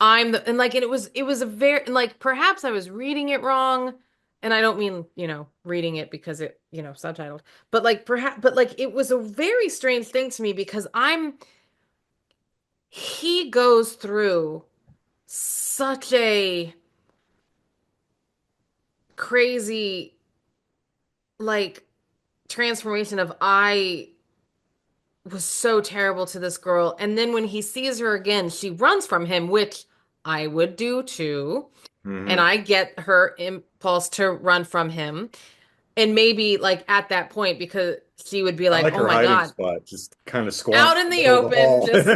And like, and it was a very, and like, perhaps I was reading it wrong. And I don't mean, reading it because it, subtitled, but like, perhaps, but like, it was a very strange thing to me because he goes through such a crazy, like, transformation of was so terrible to this girl. And then when he sees her again, she runs from him, which I would do too. And Hmm. I get her impulse to run from him. And maybe like at that point, because she would be I like, like oh her my hiding God, spot, just kind of out squat in in the the middle of the open, hall. just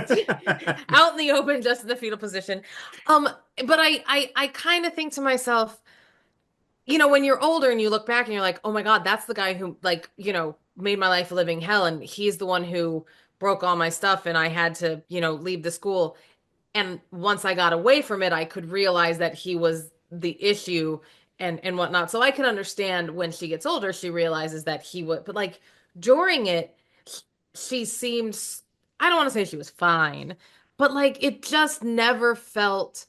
out in the open, just in the fetal position. Um, but I kind of think to myself, when you're older and you look back and you're like, oh my God, that's the guy who like, made my life a living hell. And he's the one who broke all my stuff and I had to, leave the school. And once I got away from it, I could realize that he was the issue and whatnot. So I can understand when she gets older, she realizes that he would, but like during it, she seemed, I don't want to say she was fine, but like it just never felt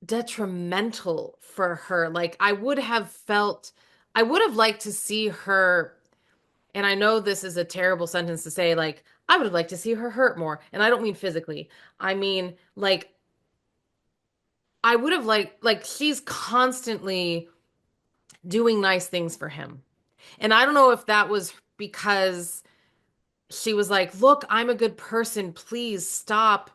detrimental for her. Like I would have liked to see her, and I know this is a terrible sentence to say, like, I would have liked to see her hurt more. And I don't mean physically. I mean, like, I would have like, she's constantly doing nice things for him. And I don't know if that was because she was like, look, I'm a good person. Please stop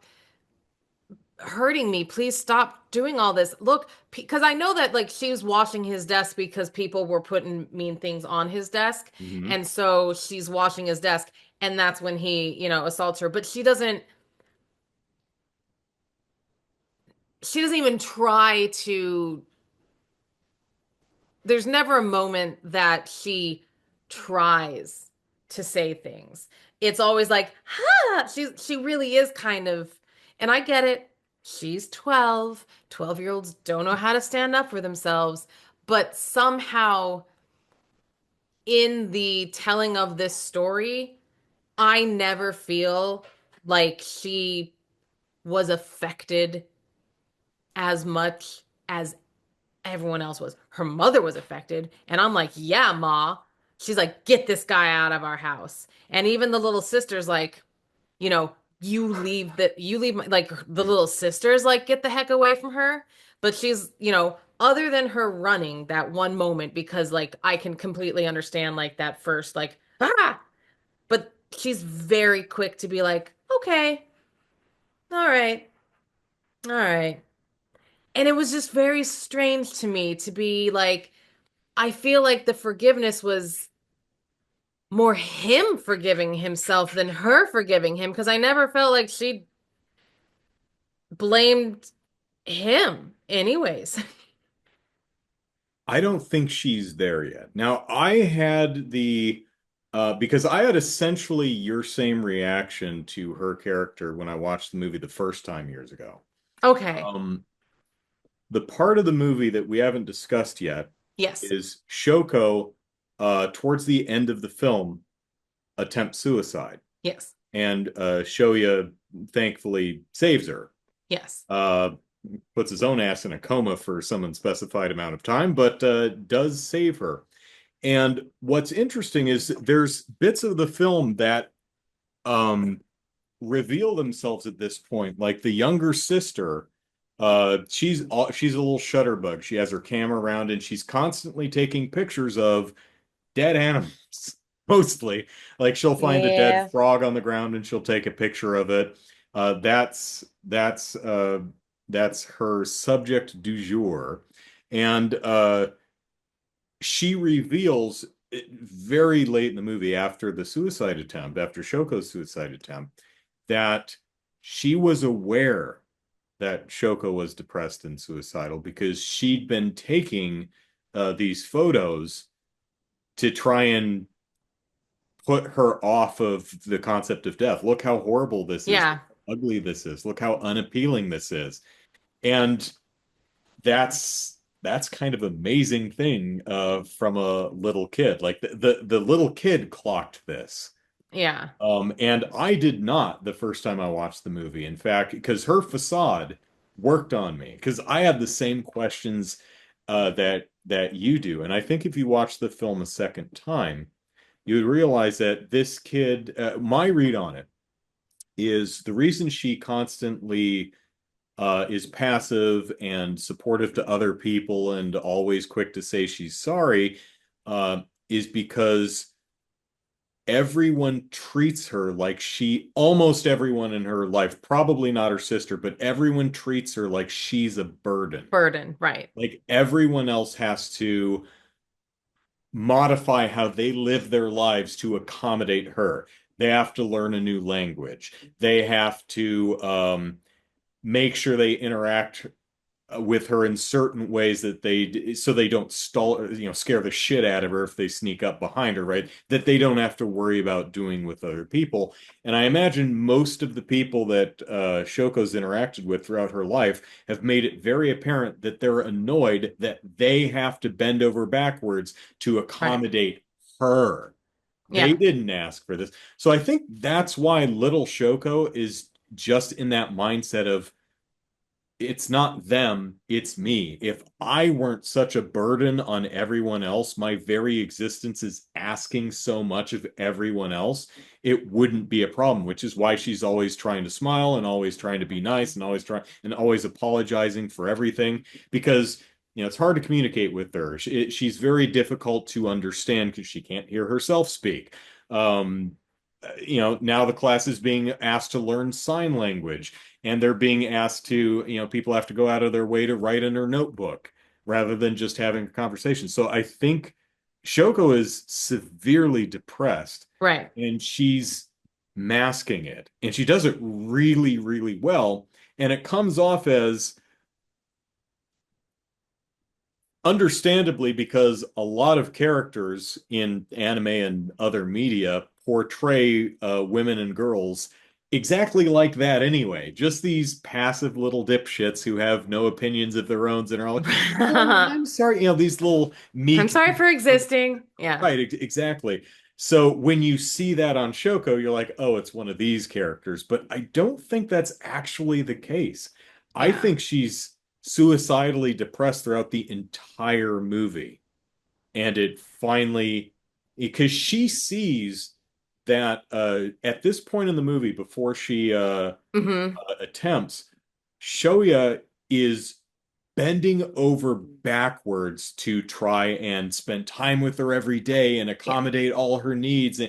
hurting me. Please stop doing all this. Look, because I know that like she was washing his desk because people were putting mean things on his desk. Hmm. And so she's washing his desk. And that's when he, assaults her. But she doesn't even try to, there's never a moment that she tries to say things. It's always like, ha, she really is kind of, and I get it. She's 12. 12-year-olds don't know how to stand up for themselves, but somehow in the telling of this story, I never feel like she was affected as much as everyone else was. Her mother was affected. And I'm like, yeah, Ma. She's like, get this guy out of our house. And even the little sister's like, you know, you leave my, like the little sister's like, get the heck away from her. But she's, other than her running that one moment, because like I can completely understand like that first, like, but she's very quick to be like, okay, all right, all right. And it was just very strange to me to be like, I feel like the forgiveness was more him forgiving himself than her forgiving him because I never felt like she blamed him, anyways. I don't think she's there yet. Now, I had because I had essentially your same reaction to her character when I watched the movie the first time years ago. Okay. Um, the part of the movie that we haven't discussed yet Yes. is Shoko, towards the end of the film, attempts suicide, Yes. and Shoya thankfully saves her. Yes. Uh, Puts his own ass in a coma for some unspecified amount of time, but does save her. And what's interesting is there's bits of the film that um, reveal themselves at this point. Like the younger sister, she's a little shutterbug. She has her camera around and she's constantly taking pictures of dead animals, mostly. Like she'll find a dead Yeah. frog on the ground and she'll take a picture of it. That's her subject du jour, and she reveals very late in the movie after the suicide attempt, after Shoko's suicide attempt, that she was aware that Shoko was depressed and suicidal because she'd been taking these photos to try and put her off of the concept of death. Look how horrible this is. Look Yeah. how ugly this is. Look how unappealing this is. And that's kind of amazing thing from a little kid. Like the little kid clocked this. Yeah. And I did not the first time I watched the movie. In fact, because her facade worked on me, because I had the same questions that you do. And I think if you watch the film a second time, you would realize that this kid, my read on it is the reason she constantly is passive and supportive to other people and always quick to say she's sorry, is because everyone treats her like almost everyone in her life, probably not her sister, but everyone treats her like she's a burden. Burden. Right. Like everyone else has to modify how they live their lives to accommodate her. They have to learn a new language. They have to make sure they interact with her in certain ways that so they don't scare the shit out of her if they sneak up behind her, right? That they don't have to worry about doing with other people. And I imagine most of the people that Shoko's interacted with throughout her life have made it very apparent that they're annoyed that they have to bend over backwards to Right. accommodate her. They Yeah. didn't ask for this. So I think that's why little Shoko is just in that mindset of it's not them, it's me. If I weren't such a burden on everyone else, my very existence is asking so much of everyone else, it wouldn't be a problem, which is why she's always trying to smile and always trying to be nice and always apologizing for everything because it's hard to communicate with her. She's very difficult to understand because she can't hear herself speak. Um, now the class is being asked to learn sign language and they're being asked to, people have to go out of their way to write in her notebook rather than just having a conversation. So I think Shoko is severely depressed Right. and she's masking it. And she does it really, really well. And it comes off as understandably because a lot of characters in anime and other media portray women and girls exactly like that anyway. Just these passive little dipshits who have no opinions of their own and are like, "Oh, I'm sorry," these little I'm meek. sorry for existing. Yeah. Right, exactly. So when you see that on Shoko, you're like, oh, it's one of these characters. But I don't think that's actually the case. I Yeah. think she's suicidally depressed throughout the entire movie. And it finally, because she sees that at this point in the movie, before she Hmm. attempts, Shoya is bending over backwards to try and spend time with her every day and Yeah. accommodate all her needs.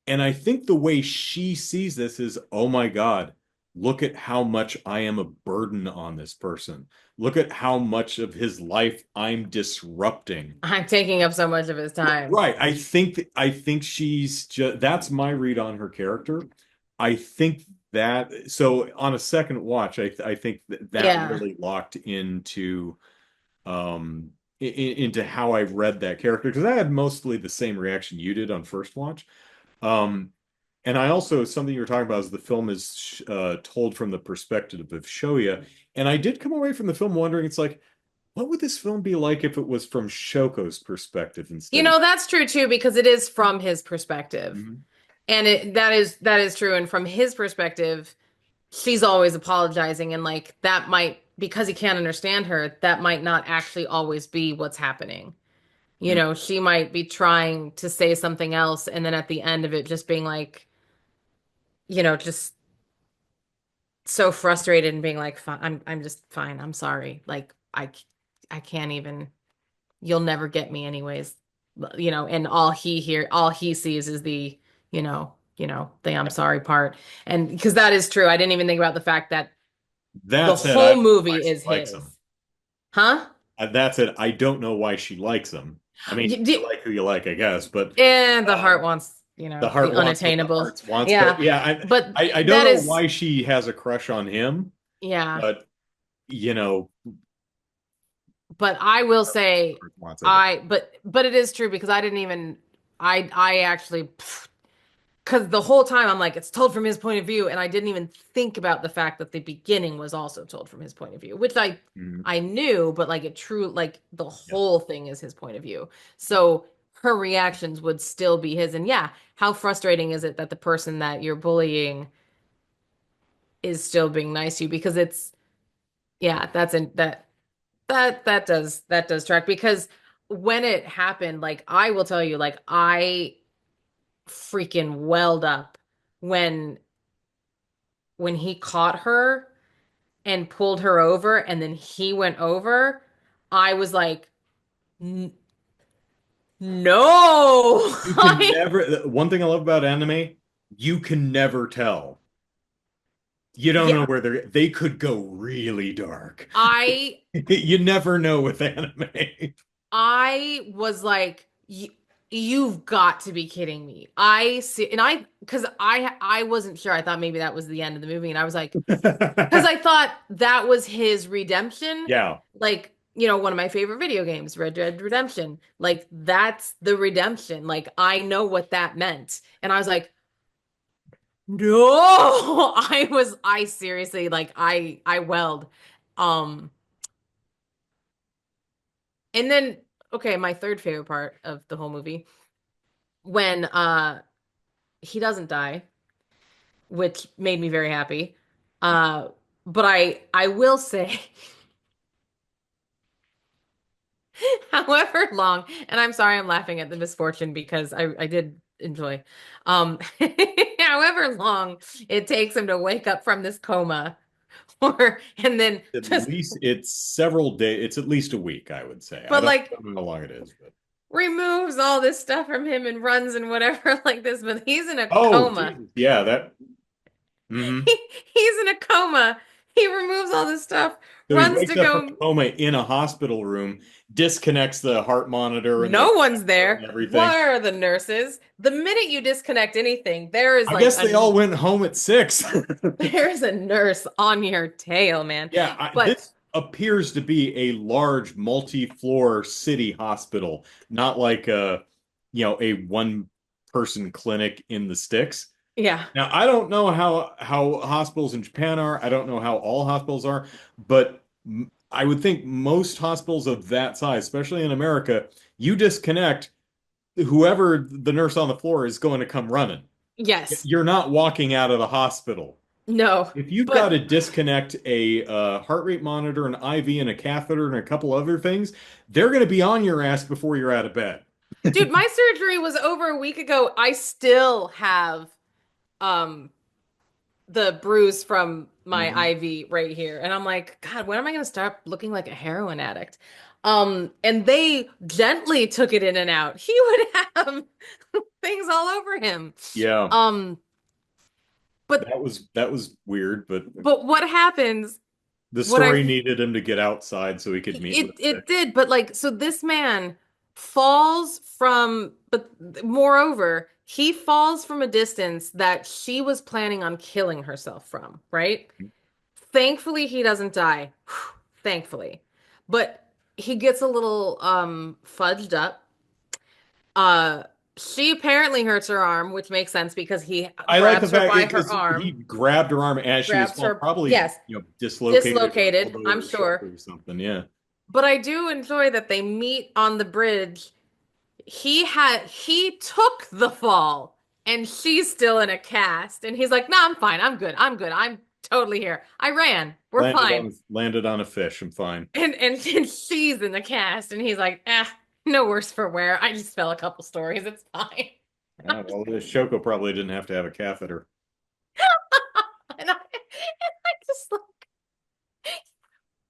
And I think the way she sees this is, oh my God, look at how much I am a burden on this person. Look at how much of his life I'm disrupting. I'm taking up so much of his time. Right. I think she's just that's my read on her character. I think that so on a second watch, I think that Yeah. really locked into how I read that character because I had mostly the same reaction you did on first watch. Um, and I also something you were talking about is the film is told from the perspective of Shoya, and I did come away from the film wondering, it's like, what would this film be like if it was from Shoko's perspective You instead of know, that's true too, because it is from his perspective. Mhm. And that is true. And from his perspective, she's always apologizing and like that might because he can't understand her, that might not actually always be what's happening. You Mhm. know, she might be trying to say something else and then at the end of it just being like, just so frustrated and being like, "Fine, I'm just fine. I'm sorry. Like I can't even you'll never get me anyways." And all he sees is the I'm sorry part. And because that is true. I didn't even think about the fact that the That said, I whole don't know why movie she is likes his. him. Huh? That said, I don't know why she likes him. I mean, You, you like who you like, I guess, but and the uh, heart wants, the the heart wants what the unattainable. heart wants. But Yeah. yeah, But I don't that know is, why she has a crush on him, yeah. but you know, But I will the say heart wants, I guess. but it is true because I didn't even I actually because the whole time I'm like it's told from his point of view and I didn't even think about the fact that the beginning was also told from his point of view, which Mhm. I knew, but like it true like the Yeah. whole thing is his point of view. So her reactions would still be his. And yeah, how frustrating is it that the person that you're bullying is still being nice to you? Because it's yeah, that does track because when it happened, like I will tell you, like I freaking welled up when he caught her and pulled her over and then he went over. I was like, No. You can never, one thing I love about anime, you can never tell. You don't know Yeah, where they could go really dark. I You never know with anime. I was like, You've got to be kidding me. I see, and because I wasn't sure. I thought maybe that was the end of the movie, and I was like, because I thought that was his redemption. Yeah. Like, one of my favorite video games, Red Dead Redemption. Like, that's the redemption. Like, I know what that meant. And I was like, no, I seriously, like, I welled. Um, and then, okay, my third favorite part of the whole movie, when he doesn't die, which made me very happy. Uh, but I will say, however long, and I'm sorry I'm laughing at the misfortune because I did enjoy. Um, however long it takes him to wake up from this coma, or and then At just, least it's several days. It's at least a week, I would say. but like Don't know how long it is, but removes all this stuff from him and runs and whatever like this, but he's in a oh, coma. Jesus. Yeah, that. Hmm. He, he's in a coma. He removes all this stuff, So he runs wakes to up from go. a coma in a hospital room, disconnects the heart monitor and the No one's catheter and there. everything. Where are the nurses? The minute you disconnect anything, there is I like guess they a all went home at 6. there's a nurse on your tail, man. Yeah, But this appears to be a large multi-floor city hospital, not like a one-person clinic in the sticks. yeah, Now, I don't know how hospitals in Japan are. I don't know how all hospitals are, but I would think most hospitals of that size, especially in America, you disconnect, whoever the nurse on the floor is going to come running. yes, You're not walking out of the hospital. no, If you've got but to disconnect a heart rate monitor, an IV, and a catheter, and a couple other things, they're going to be on your ass before you're out of bed. dude, my surgery was over a week ago. I still have um the bruise from my Mhm. IV right here. And I'm like, God, when am I going to start looking like a heroin addict? And they gently took it in and out. He would have things all over him. Yeah, Um, but that was weird, but but what happens? the What I story needed him to get outside so he could meet with it the. did, but like so this man falls from but moreover, he falls from a distance that she was planning on killing herself from, right? Thankfully, he doesn't die. Thankfully. But he gets a little fudged up. Uh she apparently hurts her arm, which makes sense because he I like the grabs her fact by her because he arm, grabbed her arm as she was grabs falling, her, probably yes, dislocated her dislocated, elbow I'm or shoulder sure. or something. Yeah, But I do enjoy that they meet on the bridge. He took the fall and she's still in a cast and he's like, "No, I'm fine. I'm good. I'm good. I'm totally here. I ran. We're fine." landed on a fish. I'm fine. And she's in the cast, and he's like, no worse for wear. I just fell a couple stories. It's fine. Well, the Shoko probably didn't have to have a catheter. And I just like,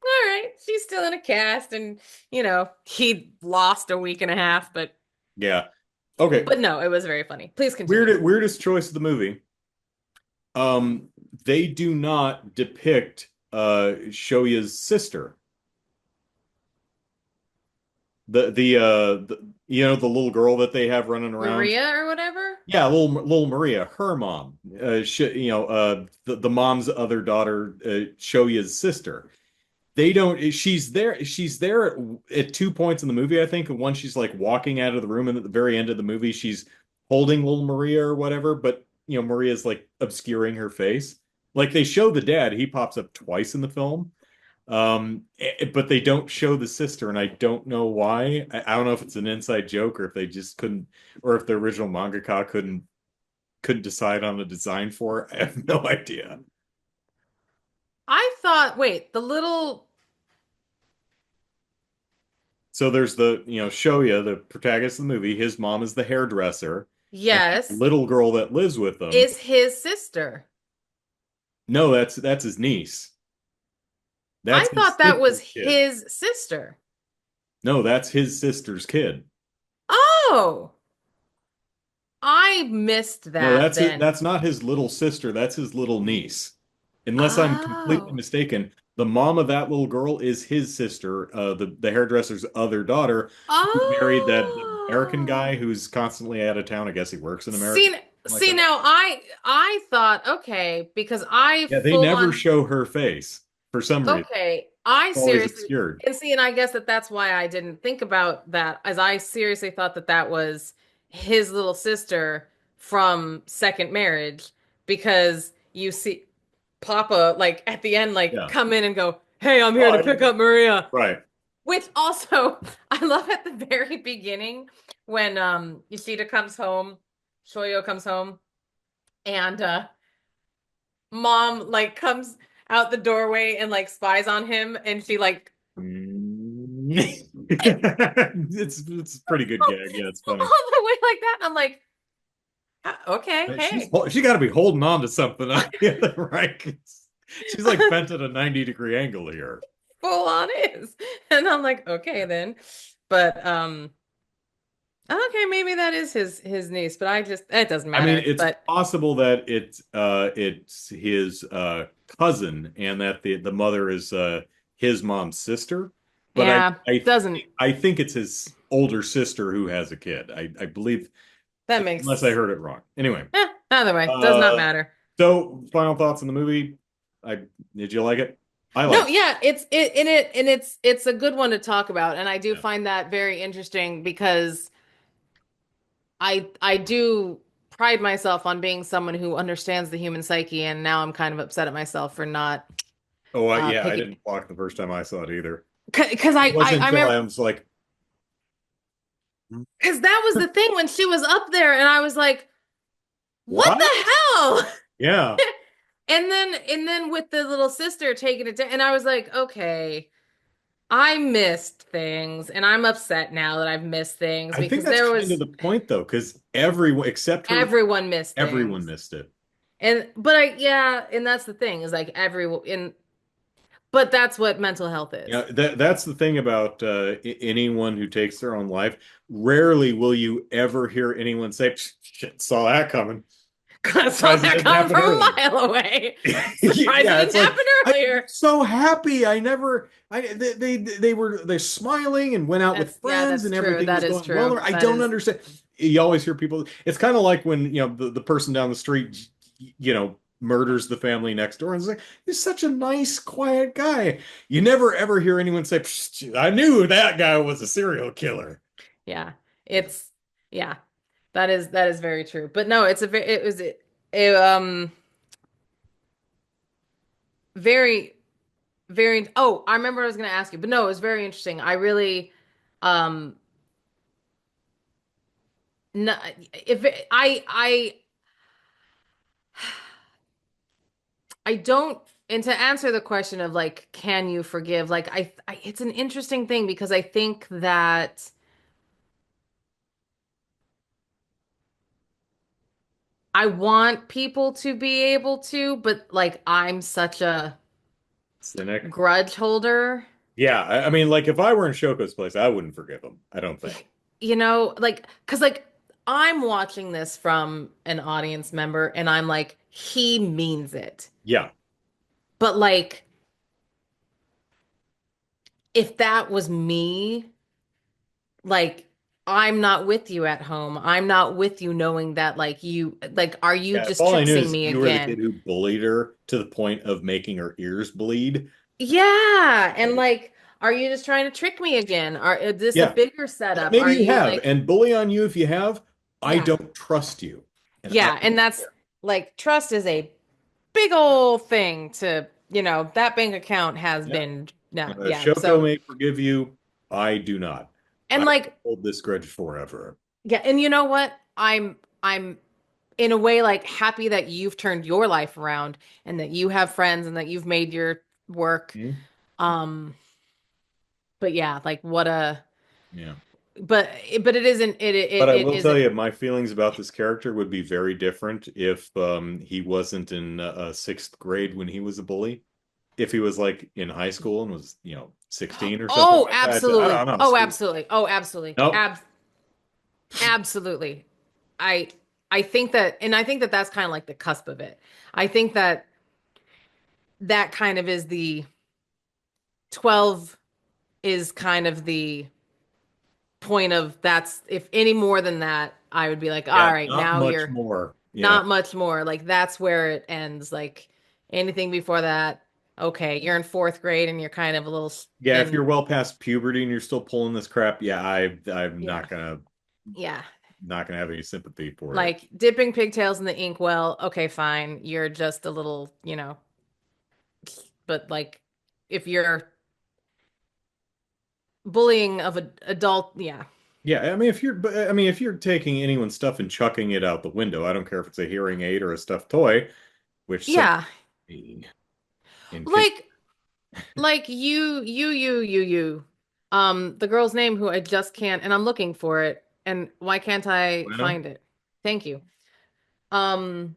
all right, she's still in a cast, and he lost a week and a half, Yeah. Okay. but no, it was very funny. Please continue. Weirdest choice of the movie. Um, they do not depict Shoya's sister. The little girl that they have running around. Maria or whatever? Yeah, little Maria, her mom. The mom's other daughter, Shoya's sister. They don't. She's there. She's there at 2 points in the movie, I think. And one, she's like walking out of the room, and at the very end of the movie, she's holding little Maria or whatever. But Maria's like obscuring her face. Like they show the dad, he pops up twice in the film. But they don't show the sister, and I don't know why. I don't know if it's an inside joke or if they just couldn't, or if the original mangaka couldn't decide on a design for it. I have no idea. I thought, wait, the little, So there's Shoya, the protagonist of the movie. His mom is the hairdresser, and the yes, little girl that lives with him. is his sister. No, that's his niece. I That's his thought that was sister's kid. his sister. No, that's his sister's kid. Oh, I missed No, that then. that's not his little sister. That's his little niece. Unless I'm completely Oh. mistaken, the mom of that little girl is his sister, the hairdresser's other daughter, who married that American guy who's constantly out of town. I guess he works in America, See, like see that. now I thought, okay, because I Yeah, they full never on show her face for some reason. okay, I It's always seriously obscured. and see, and I guess that's why I didn't think about that, as I seriously thought that that was his little sister from second marriage, because you see Papa like at the end like Yeah. come in and go, "Hey, I'm here to Oh, pick up Maria." right. Which also I love at the very beginning when Yoshida comes home, Shoyo comes home, and mom like comes out the doorway and like spies on him, and she like Mm. It's a pretty good gag. Yeah, it's all funny. the way like that. I'm like, okay, She's hey, she got to be holding on to something, right? She's like bent at a 90-degree angle here. full on is. And I'm like, okay then. But okay, maybe that is his niece, but I just it doesn't I mean, matter. it's But possible that it's his cousin and that the mother is his mom's sister, but yeah, doesn't I think it's his older sister who has a kid. I believe, that unless I makes heard it wrong. Anyway, either way, does not uh, matter. so final thoughts on the movie. I Did you like it? I No, liked yeah, it's a good one to talk about, and I do it. find that very interesting because I do pride myself on being someone who understands the human psyche, and now I'm kind of upset at myself for not Oh, yeah, I picking didn't block the first time I saw it either. because It wasn't I until remember I was like, because that was the thing when she was up there, and I was like, what what? the hell? Yeah. And then with the little sister taking it down, and I was like, okay, I missed things, and I'm upset now that I've missed things I think because that's there kind of was the point though, because everyone except her, everyone missed everyone things. missed it. And but I yeah, and that's the thing is like everyone in but that's what mental health Yeah, is. that's the thing about anyone who takes their own life. Rarely will you ever hear anyone say, "Shit, saw that coming." I saw Surprised it that didn't coming happen from a earlier. mile away. Surprised it Yeah, it's didn't like happen I'm earlier. so happy. I never. They're smiling and went out with Yeah, friends that's and true. everything That was is going well. true. I That don't is understand. You always hear people. It's kind of like when the person down the street, murders the family next door and it's like he's such a nice, quiet guy. You never ever hear anyone say, "Psh, I knew that guy was a serial killer." yeah. Yeah. It's yeah. That is very true. But no, it's a very it was it, very very oh, I remember what I was going to ask you. But no, it was very interesting. I really um no, if it, I don't, and to answer the question of like, can you forgive? Like, it's an interesting thing because I think that I want people to be able to, but like, I'm such a Cynic. grudge holder, Yeah, I mean, like if I were in Shoko's place, I wouldn't forgive him. I don't think. like, because like, I'm watching this from an audience member and I'm like, he means it. Yeah. But like, if that was me, like I'm not with you at home. I'm not with you knowing that like are you Yeah, if just all I knew tricksing is me you were the kid again? who bullied her to the point of making her ears bleed. Yeah. And like are you just trying to trick me again? Is this a Yeah, bigger setup? maybe Are you you have. like And bully on you if you have. I yeah. don't trust you. And I Yeah, and don't that's care. like trust is a big old thing to, that bank account has Yeah. been no, yeah. Shoko So may forgive you. I do not. and I like hold this grudge forever. yeah, and you know what? I'm in a way like happy that you've turned your life around and that you have friends and that you've made your work. Hmm? Um, but yeah, like what a Yeah. but it isn't But I it will tell isn't you, my feelings about this character would be very different if he wasn't in sixth grade when he was a bully. If he was like in high school and was, 16 or something oh like that, I absolutely don't know. oh absolutely oh absolutely Nope. absolutely I I think that and I think that that's kind of like the cusp of it. I think that that kind of is the 12 is kind of the point of that's if any more than that, I would be like, Yeah, all right, not now much you're more. Yeah. not much more. Like that's where it ends. Like anything before that, okay, you're in fourth grade and you're kind of a little Yeah, if in, you're well past puberty and you're still pulling this crap, yeah, I'm yeah, yeah. not gonna have any sympathy for it. Like dipping pigtails in the inkwell, okay, fine. You're just a little, but like if you're bullying of an adult, yeah. Yeah, I mean I mean if you're taking anyone's stuff and chucking it out the window, I don't care if it's a hearing aid or a stuffed toy, which some Yeah. in kids Like you. The girl's name who I just can't, and I'm looking for it. And why can't I Bueno, find it? Thank you. Um,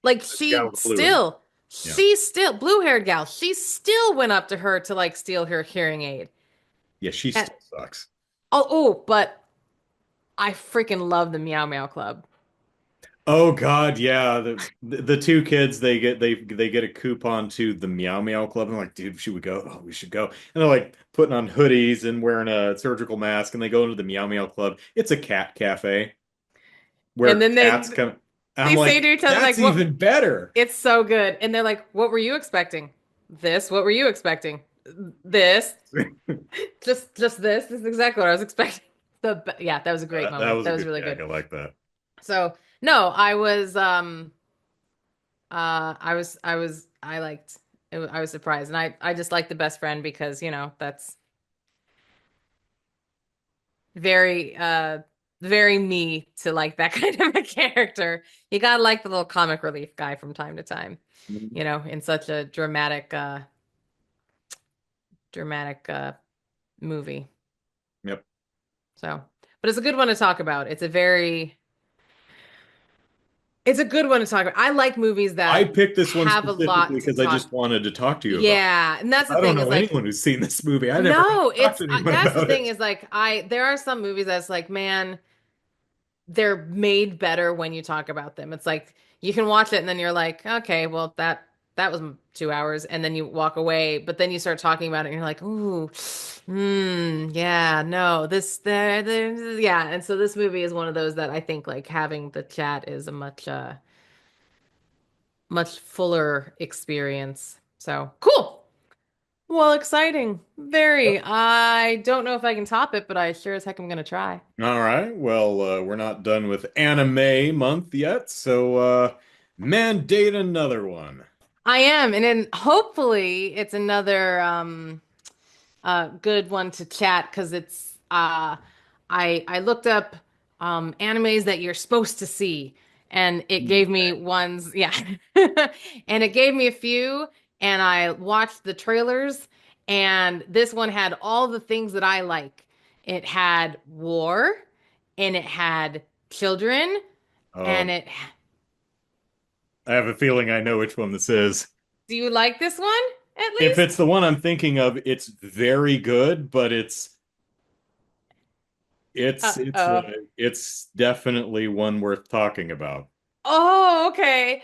like the guy she with the blue hair. still, Yeah. she still, blue-haired gal, she still went up to her to like steal her hearing aid. Yeah, she And still sucks. but I freaking love the Meow Meow Club. Oh God, yeah. The two kids they get a coupon to the Meow Meow Club. And I'm like, dude, should we go? Oh, we should go. And they're like putting on hoodies and wearing a surgical mask, and they go into the Meow Meow Club. It's a cat cafe And where then cats come. I'm they say like, to each other that's like, "What?" even better. It's so good. And they're like, "What were you expecting? This? What were you expecting? This? Just this? This is exactly what I was expecting." Yeah, that was a great That moment. was That a was good really gag. good. I like that. So, no, I liked it, I was surprised. And I just like the best friend because, that's very very me to like that kind of a character. You gotta like the little comic relief guy from time to time, in such a dramatic movie. Yep. So, but it's a good one to talk about. It's a good one to talk about. I like movies I that picked this one have a specifically lot to because I talk. just wanted to talk to you about Yeah, and that's it. the I don't thing is know like, anyone who's seen this movie. I never no, talked it's to anyone that's the about thing it. is like there are some movies that's like, man, they're made better when you talk about them. It's like you can watch it and then you're like, okay, well that was 2 hours, and then you walk away, but then you start talking about it and you're like, ooh, yeah, no, yeah. And so this movie is one of those that I think like having the chat is a much fuller experience. So cool. Well, exciting. Very. I don't know if I can top it, but I sure as heck am gonna try. All right. Well, we're not done with anime month yet, so mandate another one. I am, and then hopefully it's another good one to chat because it's I looked up animes that you're supposed to see, and it gave me ones, yeah. And it gave me a few, and I watched the trailers, and this one had all the things that I like. It had war, and it had children, and Um, I have a feeling I know which one this is. do you like this one at If least? it's the one I'm thinking of, it's very good, but Uh-oh. it's definitely one worth talking about. Oh, okay.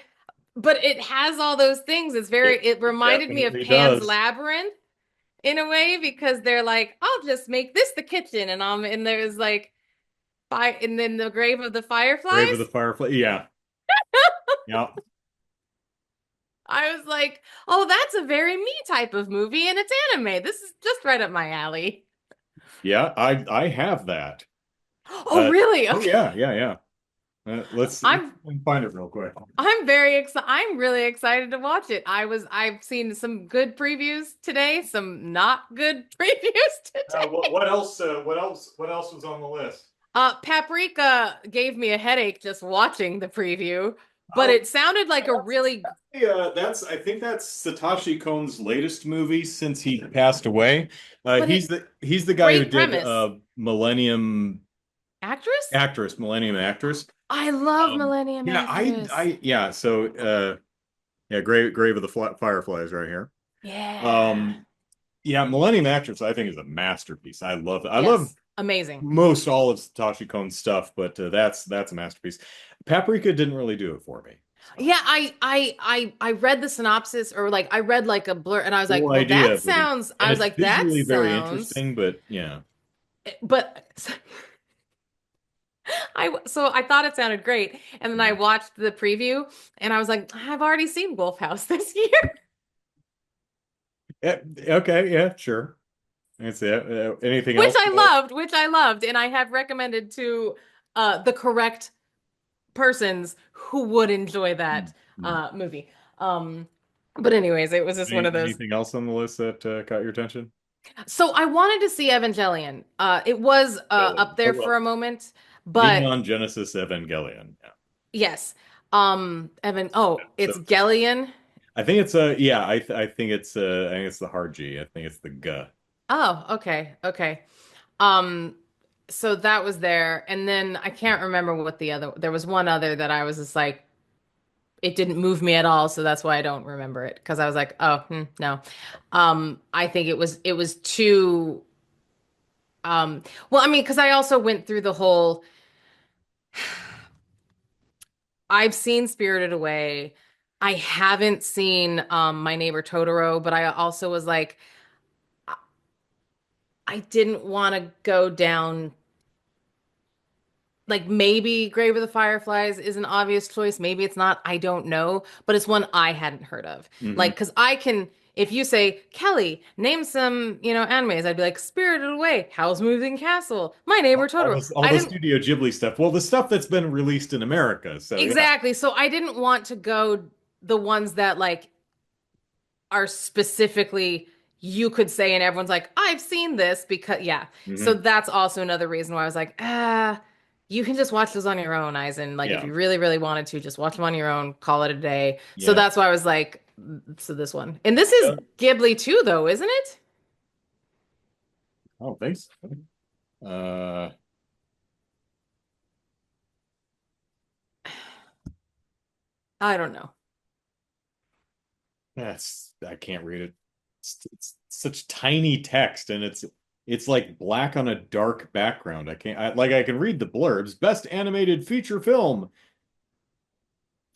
But it has all those things. It It reminded me of definitely Pan's does. Labyrinth in a way because they're like, I'll just make this the kitchen and there's like fire and then the grave of the Grave of the fireflies. Firefly. Yeah. Yeah. I was like, oh, that's a very me type of movie and it's anime. This is just right up my alley. Yeah, I have that. Oh, really? Oh Okay. yeah, yeah, yeah. Let's I'm find it real quick. I'm very excited. I'm really excited to watch it. I've seen some good previews today, some not good previews today. What else was on the list? Paprika gave me a headache just watching the preview, but Oh, it sounded like a really that's I think that's Satoshi Kon's latest movie since he passed away. but it He's the guy who great did premise. Millennium Actress? Actress, Millennium Actress. I love Millennium Yeah, Actress. yeah. So yeah, Grave of the Fireflies right here. Yeah. Um, yeah, Millennium Actress I think is a masterpiece. I love it. I love Yes. Amazing. most all of Satoshi Kon's stuff, but that's a masterpiece. Paprika didn't really do it for me. So, Yeah, I read the synopsis or like I read like a blur and I was like, cool well, idea, that but sounds I and was it's like, that visually very sounds interesting, but yeah. but I thought it sounded great, and then I watched the preview, and I was like, I've already seen Wolf House this year, Yeah, okay, yeah, sure. That's it. Anything else? which I loved, and I have recommended to the correct persons who would enjoy that Hmm. movie. Um, but anyways, it was just one of those. Anything else on the list that caught your attention? So I wanted to see Evangelion. It was up Evangelion. Oh, there well, for a moment, but Neon Genesis Evangelion. Yeah. yes. Evan, oh, So it's Gellion. I think it's yeah, I think it's I think it's the hard G. I think it's the G. Oh, okay, okay. Um, so that was there, and then I can't remember what the other. There was one other that I was just like, it didn't move me at all, so that's why I don't remember it because I was like, oh, no. I think it was too. Well, I mean, because I also went through the whole. I've seen Spirited Away. I haven't seen My Neighbor Totoro, but I also was like, I didn't want to go down. Like maybe Grave of the Fireflies is an obvious choice. Maybe it's not. I don't know. But it's one I hadn't heard of. Hmm. Like, because I can, if you say, Kelly, name some, animes, I'd be like, Spirited Away, Howl's Moving Castle, My Neighbor Totoro. All I the didn't, Studio Ghibli stuff. Well, the stuff that's been released in America. So yeah. exactly. So I didn't want to go the ones that like are specifically you could say and everyone's like I've seen this because yeah, so Hmm. that's also another reason why I was like you can just watch those on your own, Eisen. Like if Yeah. you really really wanted to just watch them on your own, call it a day. So Yeah. that's why I was like, so this one, and this is Ghibli too though, isn't it? Oh, thanks. Uh, I don't know. That's I can't read it. It's such tiny text, and it's like black on a dark background. I can't like I can read the blurbs. Best animated feature film.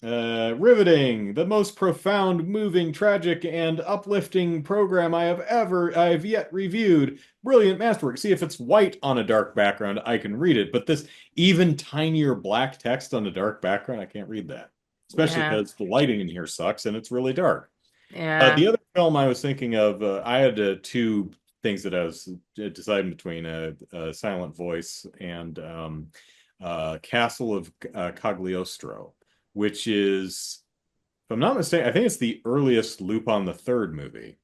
Riveting, the most profound, moving, tragic, and uplifting program I've yet reviewed. Brilliant masterwork. See, if it's white on a dark background, I can read it, but this even tinier black text on a dark background, I can't read that. Especially Yeah, because the lighting in here sucks and it's really dark. yeah. The other film I was thinking of, I had two things that I was deciding between Silent Voice and Castle of Cagliostro, which is, if I'm not mistaken, I think it's the earliest Lupin the Third movie.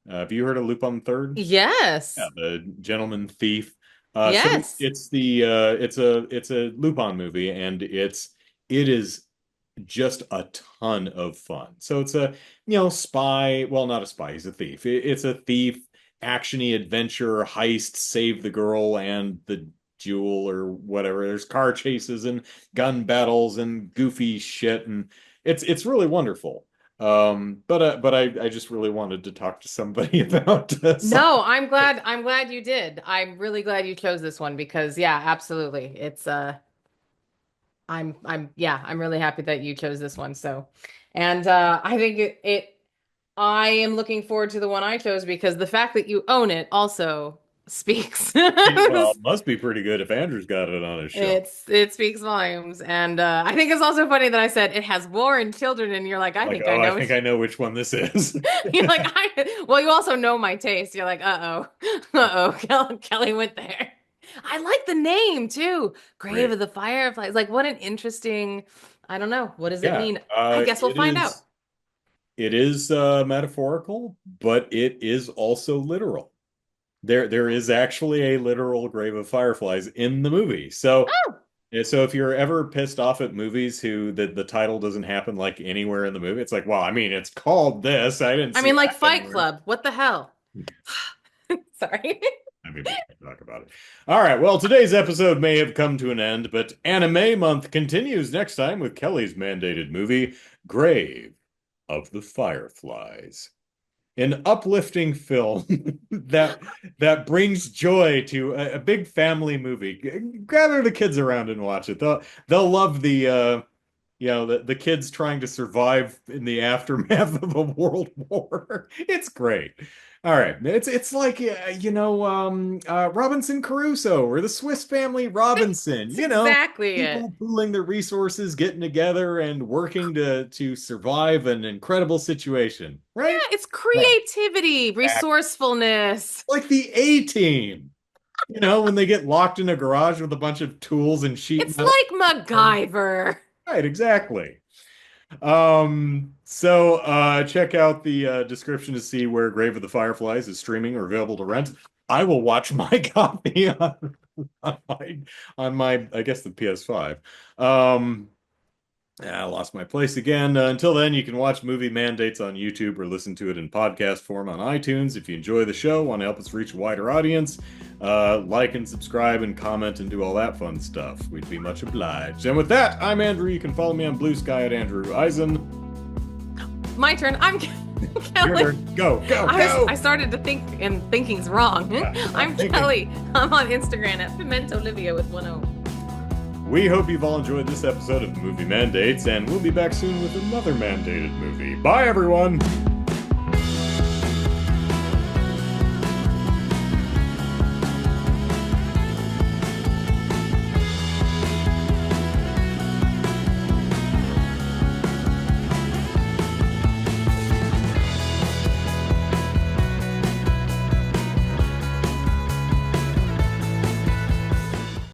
Have you heard of Lupin the Third? Yeah, Yes, the gentleman thief. So yes. it's a Lupin movie, and it is just a ton of fun. So it's a, spy, well, not a spy, he's a thief. It's a thief, actiony adventure, heist, save the girl and the jewel or whatever. There's car chases and gun battles and goofy shit, and it's really wonderful. But I just really wanted to talk to somebody about No, something. I'm glad you did. I'm really glad you chose this one because yeah, absolutely. It's yeah, I'm really happy that you chose this one. So, and I think I am looking forward to the one I chose because the fact that you own it also speaks. Well, it must be pretty good if Andrew's got it on his shelf. It speaks volumes. And I think it's also funny that I said it has war and children, and you're like, I Like, think I oh, I know think which I know which one this is. you're like, well, you also know my taste. You're like, Kelly went there. I like the name too. Grave Great. of the Fireflies. Like, what an interesting, I don't know. What does it Yeah, mean? I guess we'll find out. it is metaphorical, but it is also literal. There is actually a literal grave of fireflies in the movie. Oh, So if you're ever pissed off at movies who the title doesn't happen like anywhere in the movie, it's like, well, I mean, it's called this. I didn't I see mean, like that Fight anywhere. Club. What the hell? Sorry. I mean, we can't talk about it. All right. Well, today's episode may have come to an end, but Anime Month continues next time with Kelly's mandated movie, Grave of the Fireflies. An uplifting film that brings joy to a big family movie. Gather the kids around and watch it. They'll love the the kids trying to survive in the aftermath of a world war. It's great. All right, it's like Robinson Crusoe or the Swiss Family Robinson. That's exactly it. People pooling their resources, getting together, and working to survive an incredible situation. Right? Yeah, it's Right. creativity, resourcefulness. Like the A Team. When they get locked in a garage with a bunch of tools and sheet It's metal. like MacGyver. Right, exactly. Check out the description to see where Grave of the Fireflies is streaming or available to rent. I will watch my copy on my I guess the PS5. Um, I lost my place again. Until then, you can watch Movie Mandates on YouTube or listen to it in podcast form on iTunes. If you enjoy the show, want to help us reach a wider audience, like and subscribe and comment and do all that fun stuff. We'd be much obliged. And with that, I'm Andrew. You can follow me on Blue Sky at Andrew Eisen. My turn. I'm Your Kelly. turn. Go, go, go. I started to think, and thinking's wrong. Yeah, I'm thinking. Kelly. I'm on Instagram at Pimento Livia with 1 O. We hope you've all enjoyed this episode of Movie Mandates, and we'll be back soon with another mandated movie. Bye, everyone.